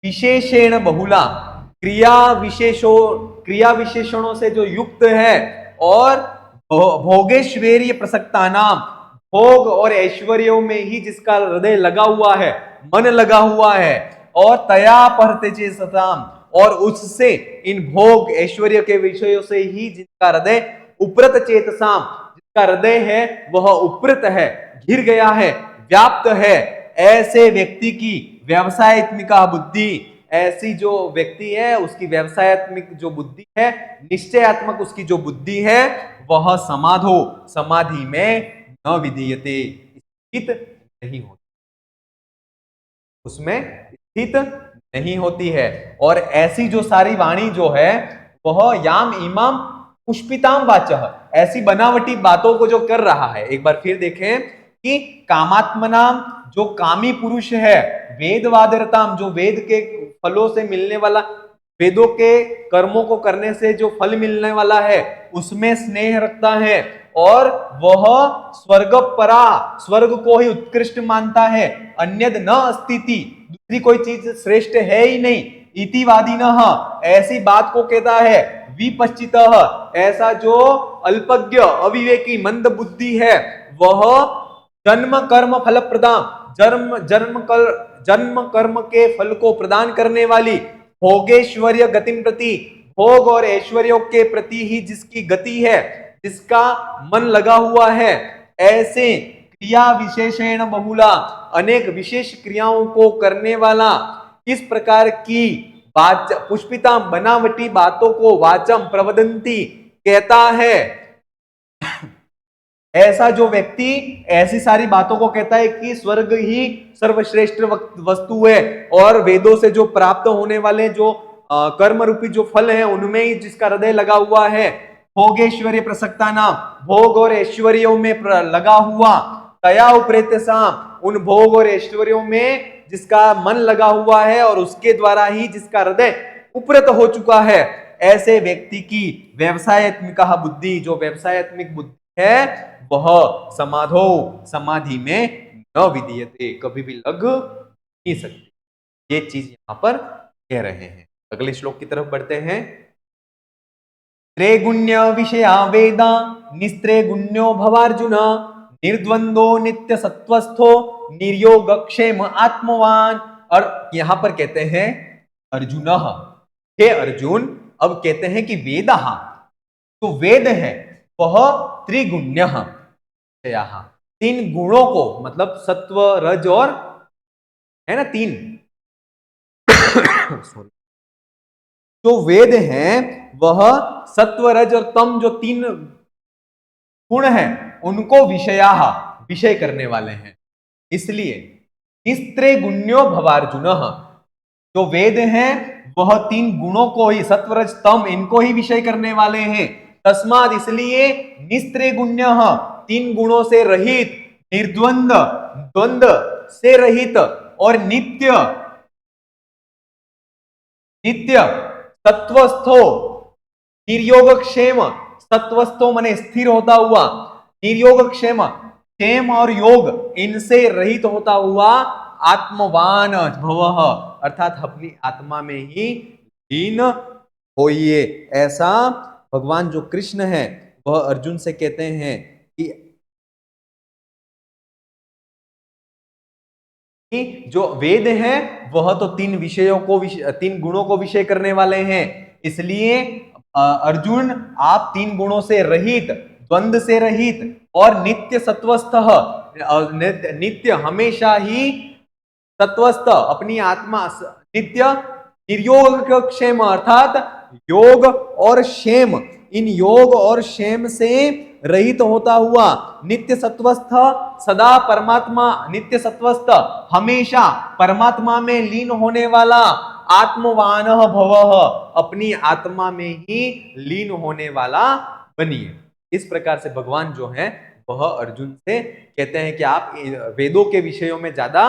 विशेषण बहुला, क्रिया विशेषणों से जो युक्त है, और भोगेश्वर्य प्रसक्ता नाम भोग और ऐश्वर्यों में ही जिसका हृदय लगा हुआ है, मन लगा हुआ है, और तया परते चेतसाम और उससे इन भोग ऐश्वर्य के विषयों से ही जिसका हृदय उपरत चेतसाम, जिसका हृदय है वह उपरत है, घिर गया है, व्याप्त है, ऐसे व्यक्ति की व्यवसायित्मिका बुद्धि, ऐसी जो व्यक्ति है उसकी व्यवसायत्मक जो बुद्धि है, निश्चयात्मक उसकी जो बुद्धि है, वह समाधो समाधि में न विधीयते, स्थित नहीं होती, उसमें स्थित नहीं होती है। और ऐसी जो सारी वाणी जो है वह याम इमाम पुष्पिताम वाचः, ऐसी बनावटी बातों को जो कर रहा है। एक बार फिर देखें कि कामात्मनाम, जो कामी पुरुष है, वेदवादरताम, जो वेद के फलों से मिलने वाला, वेदों के कर्मों को करने से जो फल मिलने वाला है उसमें स्नेह रखता है, और वह स्वर्ग परा, स्वर्ग को ही उत्कृष्ट मानता है, अन्यद न अस्तिति, दूसरी कोई चीज श्रेष्ठ है ही नहीं, इतिवादी न, ऐसी बात को कहता है, विपश्चित, ऐसा जो अल्पज्ञ अविवेकी मंद बुद्धि है, वह जन्म कर्म फल प्रदान, जन्म कर्म के फल को प्रदान करने वाली, भोगेश्वर्य गतिम प्रति, भोग और ऐश्वर्यों के प्रति ही जिसकी गति है, जिसका मन लगा हुआ है, ऐसे क्रिया विशेषण बहुला, अनेक विशेष क्रियाओं को करने वाला, इस प्रकार की पुष्पिता बनावटी बातों को वाचम प्रवदंती कहता है। ऐसा जो व्यक्ति ऐसी सारी बातों को कहता है कि स्वर्ग ही सर्वश्रेष्ठ वस्तु है, और वेदों से जो प्राप्त होने वाले जो कर्म रूपी जो फल है उनमें ही जिसका हृदय लगा हुआ है, भोगेश्वर्य प्रसक्ता नाम, भोग और ऐश्वर्यों में लगा हुआ, तया उपरेत साम, उन भोग और ऐश्वर्यों में जिसका मन लगा हुआ है और उसके द्वारा ही जिसका हृदय उपरत हो चुका है, ऐसे व्यक्ति की व्यवसायत्मिक बुद्धि, जो व्यवसायत्मिक बुद्धि है, वह समाधो समाधि में न विधीयते, कभी भी लग नहीं सकती। ये चीज यहां पर कह रहे हैं। अगले श्लोक की तरफ बढ़ते हैं। त्रेगुण्य विषया वेदा निस्त्रेगुण्यो भवार्जुन, निर्द्वंदो नित्य सत्वस्थो निर्योगक्षेम आत्मवान। और यहां पर कहते हैं अर्जुन, हे अर्जुन, अब कहते हैं कि वेद, तो वेद है वह त्रिगुण्य, तीन गुणों को, मतलब सत्व रज और, है ना, तीन जो वेद हैं वह सत्व रज और तम, जो तीन गुण हैं उनको विषय करने वाले हैं। इसलिए निस्त्रे गुण्यो भवार्जुन, जो वेद हैं वह तीन गुणों को ही, सत्वरज तम, इनको ही विषय करने वाले हैं। तस्माद, इसलिए निस्त्रे गुण्य, तीन गुणों से रहित, निर्द्वंद, द्वंद से रहित, और नित्य नित्य सत्वस्थो निर्योगक्षेम, सत्वस्थो माने स्थिर होता हुआ, निर्योगक्षेम, क्षेम और योग इनसे रहित होता हुआ, आत्मवान भवः, अर्थात अपनी आत्मा में ही लीन होइए। ऐसा भगवान जो कृष्ण है वह अर्जुन से कहते हैं कि जो वेद है वह तो तीन विषयों को, तीन गुणों को विषय करने वाले हैं। इसलिए अर्जुन, आप तीन गुणों से रहित, द्वंद से रहित और नित्य सत्वस्थ, नित्य हमेशा ही सत्वस्थ, अपनी आत्मा नित्य निर्योग क्षेम, अर्थात योग और क्षेम, इन योग और क्षेम से रहित होता हुआ, नित्य सत्वस्थ, सदा परमात्मा, नित्य सत्वस्थ, हमेशा परमात्मा में लीन होने वाला, आत्मवान भवः, अपनी आत्मा में ही लीन होने वाला बनिए। इस प्रकार से भगवान जो है वह अर्जुन से कहते हैं कि आप वेदों के विषयों में ज्यादा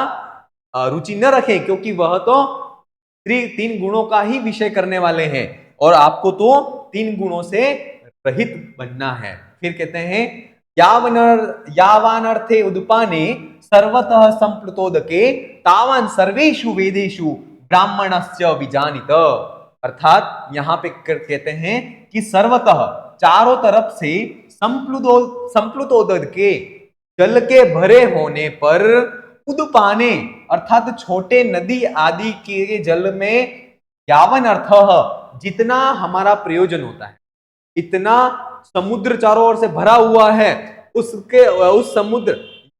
रुचि न रखें, क्योंकि वह तो तीन गुणों का ही विषय करने वाले हैं, और आपको तो तीन गुणों से रहित बनना है। फिर कहते हैं यावान अर्थे उदपाने सर्वतः संप्लुतोदके तावान सर्वेषु वेदेषु ब्राह्मणस्य विजानित, अर्थात यहां पे कहते हैं कि सर्वतः, चारों तरफ से, संप्लुतोदके, जल के भरे होने पर, उदपाने अर्थात छोटे नदी आदि के जल में, यावन अर्थ, जितना हमारा प्रयोजन होता है, इतना समुद्र चारों ओर से भरा हुआ है, उस समुद्र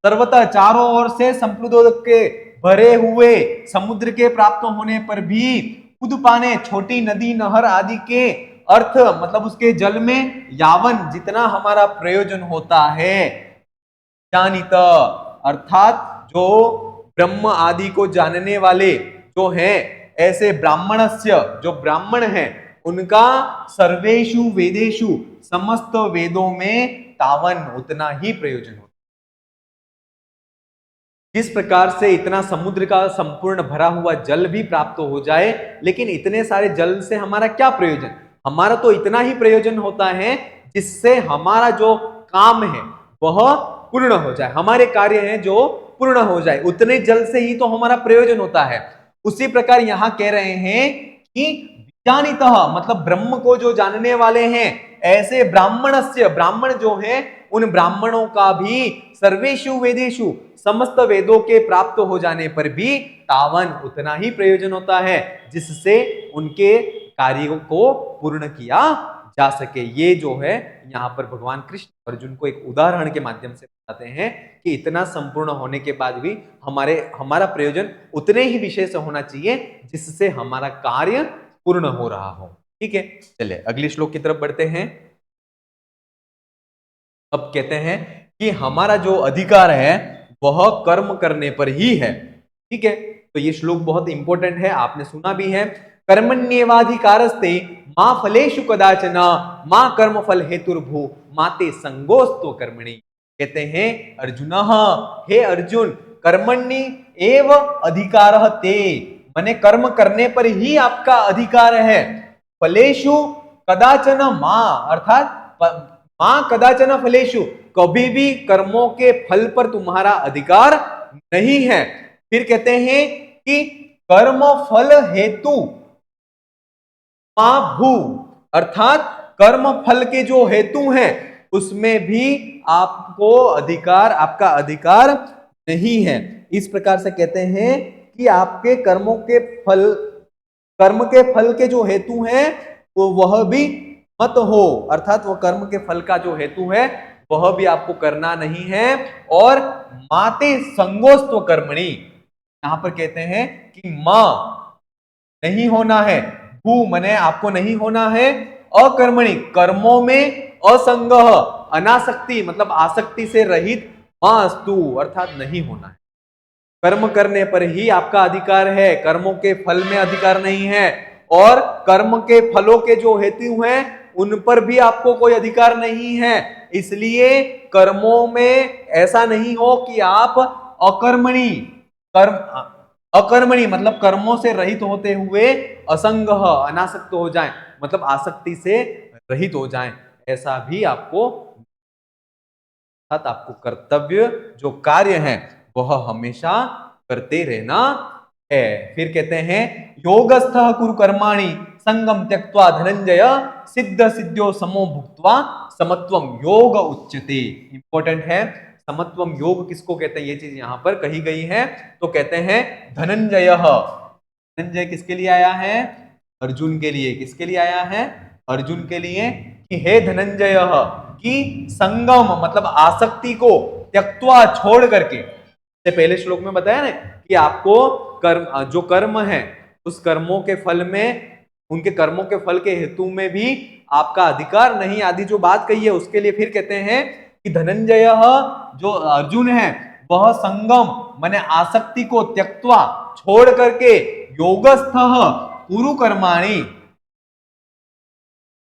सर्वतः चारों ओर से संप्लुतोदक के भरे हुए समुद्र के प्राप्त होने पर भी खुद पाने छोटी नदी नहर आदि के अर्थ मतलब उसके जल में यावन जितना हमारा प्रयोजन होता है जानित अर्थात जो ब्रह्म आदि को जानने वाले जो हैं ऐसे ब्राह्मणस्य जो ब्राह्मण हैं उनका सर्वेषु वेदेषु समस्त वेदों में तावन उतना ही प्रयोजन होता है। जिस प्रकार से इतना समुद्र का संपूर्ण भरा हुआ जल भी प्राप्त हो जाए, लेकिन इतने सारे जल से हमारा क्या प्रयोजन? हमारा तो इतना ही प्रयोजन होता है जिससे हमारा जो काम है वह पूर्ण हो जाए, हमारे कार्य हैं जो पूर्ण हो जाए, उतने जल से ही तो हमारा प्रयोजन होता है। उसी प्रकार यहां कह रहे हैं कि विज्ञानितः मतलब ब्रह्म को जो जानने वाले हैं ऐसे ब्राह्मणस्य ब्राह्मण जो हैं उन ब्राह्मणों का भी सर्वेषु वेदेषु समस्त वेदों के प्राप्त हो जाने पर भी तावन उतना ही प्रयोजन होता है जिससे उनके कार्यों को पूर्ण किया जा सके। ये जो है यहाँ पर भगवान कृष्ण अर्जुन को एक उदाहरण के माध्यम से बताते हैं कि इतना संपूर्ण होने के बाद भी हमारा प्रयोजन उतने ही विशेष होना चाहिए जिससे हमारा कार्य पूर्ण हो रहा हो। ठीक है, चलिए अगले श्लोक की तरफ बढ़ते हैं। अब कहते हैं कि हमारा जो अधिकार है वह कर्म करने पर ही है। ठीक है, तो ये श्लोक बहुत इंपॉर्टेंट है, आपने सुना भी है। कर्मण्येवाधिकारस्ते मां फलेषु कदाचन मां कर्म फल हेतुर्भू माते संगोस्तो कर्मणि। कहते हैं अर्जुन, हे अर्जुन, कर्मण्य एव अधिकारः ते, माने कर्म करने पर ही आपका अधिकार है। फलेषु कदाचन मां अर्थात मां कदाचन फलेषु, कभी भी कर्मों के फल पर तुम्हारा अधिकार नहीं है। फिर कहते हैं कि कर्म फल हेतु मां भू, अर्थात कर्म फल के जो हेतु हैं उसमें भी आपको अधिकार, आपका अधिकार नहीं है। इस प्रकार से कहते हैं कि आपके कर्मों के फल, कर्म के फल के जो हेतु हैं वो वह भी मत हो, अर्थात वो कर्म के फल का जो हेतु है वह भी आपको करना नहीं है। और माते संगोस्त्व कर्मणि, यहां पर कहते हैं कि मां नहीं होना है, भू मने आपको नहीं होना है, अकर्मणि कर्मों में, असंग अनासक्ति मतलब आसक्ति से रहित, मास्तु अर्थात नहीं होना है। कर्म करने पर ही आपका अधिकार है, कर्मों के फल में अधिकार नहीं है। और कर्म के फलों के जो हेतु हैं उन पर भी आपको कोई अधिकार नहीं है। इसलिए कर्मों में ऐसा नहीं हो कि आप अकर्मणी, कर्म अकर्मणी मतलब कर्मों से रहित होते हुए असंग अनासक्त हो जाएं, मतलब आसक्ति से रहित हो जाएं, ऐसा भी आपको, आपको कर्तव्य जो कार्य है वह हमेशा करते रहना है। फिर कहते हैं योगस्थः कुरु कर्माणि संगम त्यक्त्वा धनंजय सिद्ध सिद्ध्यो समो भुक्त्वा समत्वम योग उच्यते। इंपॉर्टेंट है, समत्वम योग किसको कहते हैं ये चीज यहां पर कही गई है। तो कहते हैं धनंजय, धनंजय किसके लिए आया है? अर्जुन के लिए। किसके लिए आया है? अर्जुन के लिए, कि हे धनंजय, कि संगम मतलब आसक्ति को त्यक्त्वा छोड़ करके, से पहले श्लोक में बताया ना कि आपको कर्म, जो कर्म है उस कर्मों के फल में, उनके कर्मों के फल के हेतु में भी आपका अधिकार नहीं, आदि जो बात कही है उसके लिए फिर कहते हैं कि धनंजय जो अर्जुन है वह संगम माने आसक्ति को त्यक्त्वा छोड़ करके योगस्थः कुरु कर्माणि,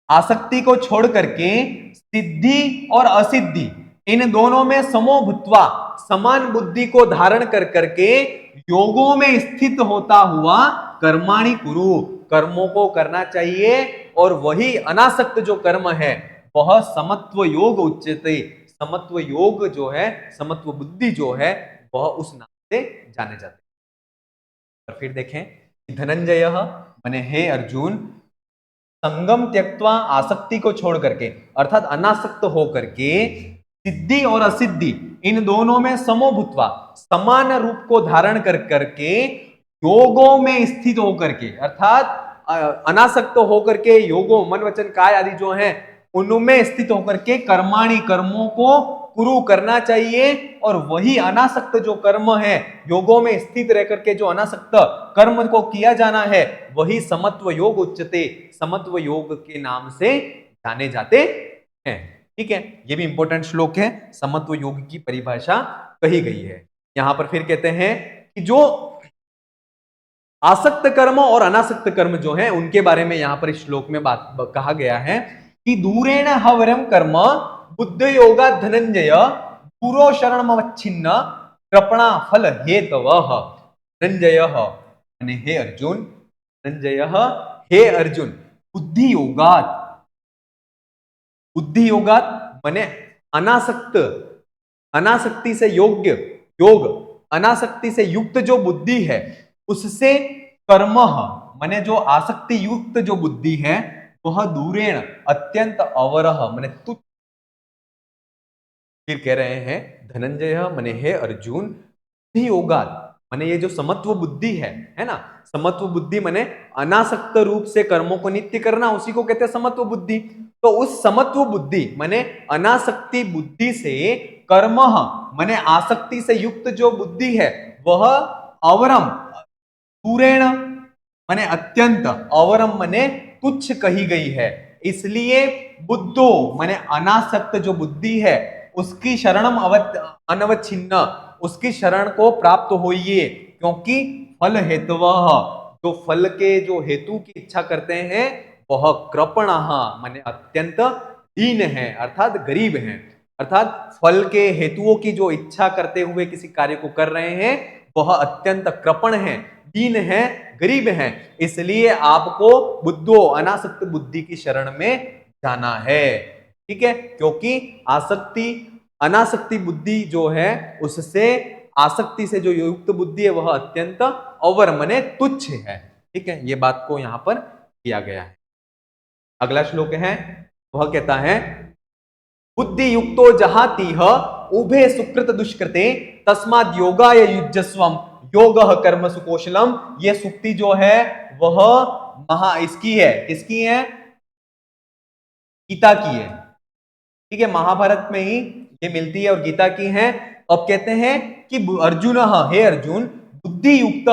आसक्ति को छोड़ करके सिद्धि और असिद्धि इन दोनों में समो भूत्वा समान बुद्धि को धारण कर करके योगों में स्थित होता हुआ कर्माणि कुरु, कर्मों को करना चाहिए। और वही अनासक्त जो कर्म है वह समत्व योग उच्यते, समत्व योग जो है, समत्व बुद्धि जो है वह उस नाम से जाने जाते हैं। और फिर देखें धनंजय माने हे अर्जुन, संगम त्यक्त्वा आसक्ति को छोड़ करके अर्थात अनासक्त हो करके सिद्धि और असिद्धि इन दोनों में समोभूत्वा समान रूप को धारण कर करके योगों में स्थित होकर के अर्थात अनासक्त होकर के योगों मन वचन काय आदि जो है उनमें स्थित होकर के कर्माणि कर्मों को कुरु करना चाहिए, और वही अनासक्त जो कर्म है, योगों में स्थित रह करके जो अनासक्त कर्म को किया जाना है, वही समत्व योग उच्चते, समत्व योग के नाम से जाने जाते हैं। ठीक है, ये भी इंपॉर्टेंट श्लोक है, समत्व योग की परिभाषा कही गई है। यहां पर फिर कहते हैं कि जो आसक्त कर्म और अनासक्त कर्म जो है उनके बारे में यहां पर इस श्लोक में बात कहा गया है कि दूरेण हवरम कर्म बुद्ध योगा धनंजय पूरो शरणमवच्छिन्न कृपणा फल हेतवः। धनंजय माने हे अर्जुन, धनंजय हे अर्जुन, बुद्धि योगात, बुद्धि योगात माने अनासक्त, अनासक्ति से योग्य, योग अनासक्ति से युक्त जो बुद्धि है उससे कर्म माने जो आसक्ति युक्त जो बुद्धि है वह दूरेण अत्यंत अवरह माने तुच्छ। फिर कह रहे हैं धनंजय माने हे अर्जुन, बुद्धि योगात माने ये जो समत्व बुद्धि है ना, समत्व बुद्धि माने अनासक्त रूप से कर्मों को नित्य करना, उसी को कहते हैं समत्व बुद्धि। तो उस समत्व बुद्धि माने अनासक्ति बुद्धि से कर्म माने आसक्ति से युक्त जो बुद्धि है वह अवरम, दूरेण माने अत्यंत, अवरम माने तुच्छ कही गई है। इसलिए बुद्धो माने अनासक्त जो बुद्धि है उसकी शरणम अनवच्छिन्न, उसकी शरण को प्राप्त होइए, क्योंकि फल हेतवः, जो फल के जो हेतु की इच्छा करते हैं वह कृपणः माने अत्यंत दीन है, अर्थात गरीब है। अर्थात फल के हेतुओं की जो इच्छा करते हुए किसी कार्य को कर रहे हैं वह अत्यंत कृपण है, दीन है, गरीब है। इसलिए आपको बुद्धो अनासक्त बुद्धि की शरण में जाना है। ठीक है, क्योंकि आसक्ति अनासक्ति बुद्धि जो है उससे आसक्ति से जो युक्त बुद्धि है वह अत्यंत अवर माने तुच्छ है। ठीक है, ये बात को यहां पर किया गया है। अगला श्लोक है वह कहता है बुद्धि युक्तो जहातीह उभे सुकृत दुष्कृते तस्माद् योगाय युज्यस्वम योगः कर्म सुकौशलम। ये सुक्ति जो है वह इसकी है, किसकी है? गीता की है। ठीक है, महाभारत में ही ये मिलती है और गीता की है। अब कहते हैं कि अर्जुन, हे अर्जुन, बुद्धि युक्त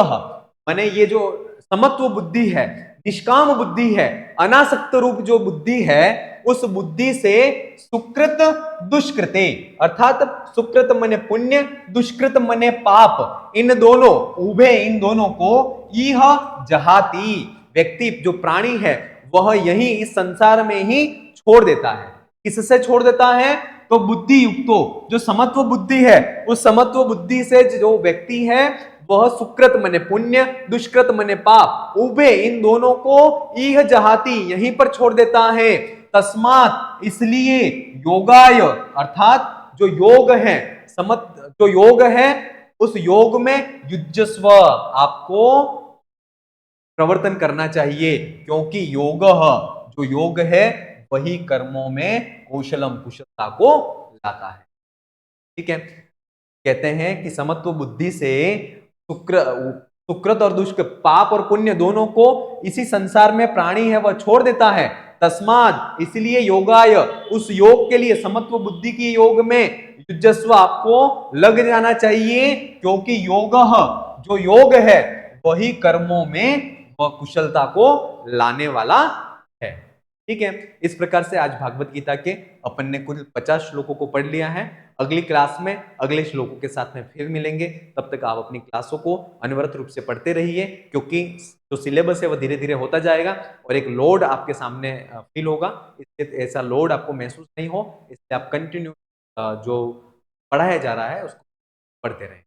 माने ये जो समत्व बुद्धि है, निष्काम बुद्धि है, अनासक्त रूप जो बुद्धि है, उस बुद्धि से सुकृत दुष्कृते, अर्थात सुकृत मने पुण्य, दुष्कृत मने पाप, इन दोनों उभे, इन दोनों को यह जहाती, व्यक्ति जो प्राणी है वह यही इस संसार में ही छोड़ देता है। किससे छोड़ देता है? तो बुद्धि युक्तो, जो समत्व बुद्धि है, उस समत्व बुद्धि से जो व्यक्ति है वह सुकृत मने पुण्य, दुष्कृत मने पाप, उभे, इन दोनों को इह जहाती, यहीं पर छोड़ देता है। तस्मात, इसलिए, योगाय, अर्थात जो योग है, जो योग है उस योग में युज्यस्व, आपको प्रवर्तन करना चाहिए, क्योंकि योग, जो योग है वही कर्मों में कौशलम, कुशलता को लाता है। ठीक है, कहते हैं कि समत्व बुद्धि से सुकृत और दुष्कृत, पाप और पुण्य दोनों को इसी संसार में प्राणी है वह छोड़ देता है। तस्माद, इसलिए योगाय, उस योग के लिए, समत्व बुद्धि की योग में युज्यस्व, आपको लग जाना चाहिए, क्योंकि योग, जो योग है वही कर्मों में वह कुशलता को लाने वाला है। ठीक है, इस प्रकार से आज भागवत गीता के अपन ने कुल 50 श्लोकों को पढ़ लिया है। अगली क्लास में अगले श्लोकों के साथ में फिर मिलेंगे। तब तक आप अपनी क्लासों को अनवरत रूप से पढ़ते रहिए, क्योंकि जो सिलेबस है वह धीरे धीरे होता जाएगा और एक लोड आपके सामने फील होगा। इससे ऐसा लोड आपको महसूस नहीं हो, इसलिए आप कंटिन्यू जो पढ़ाया जा रहा है उसको पढ़ते रहें।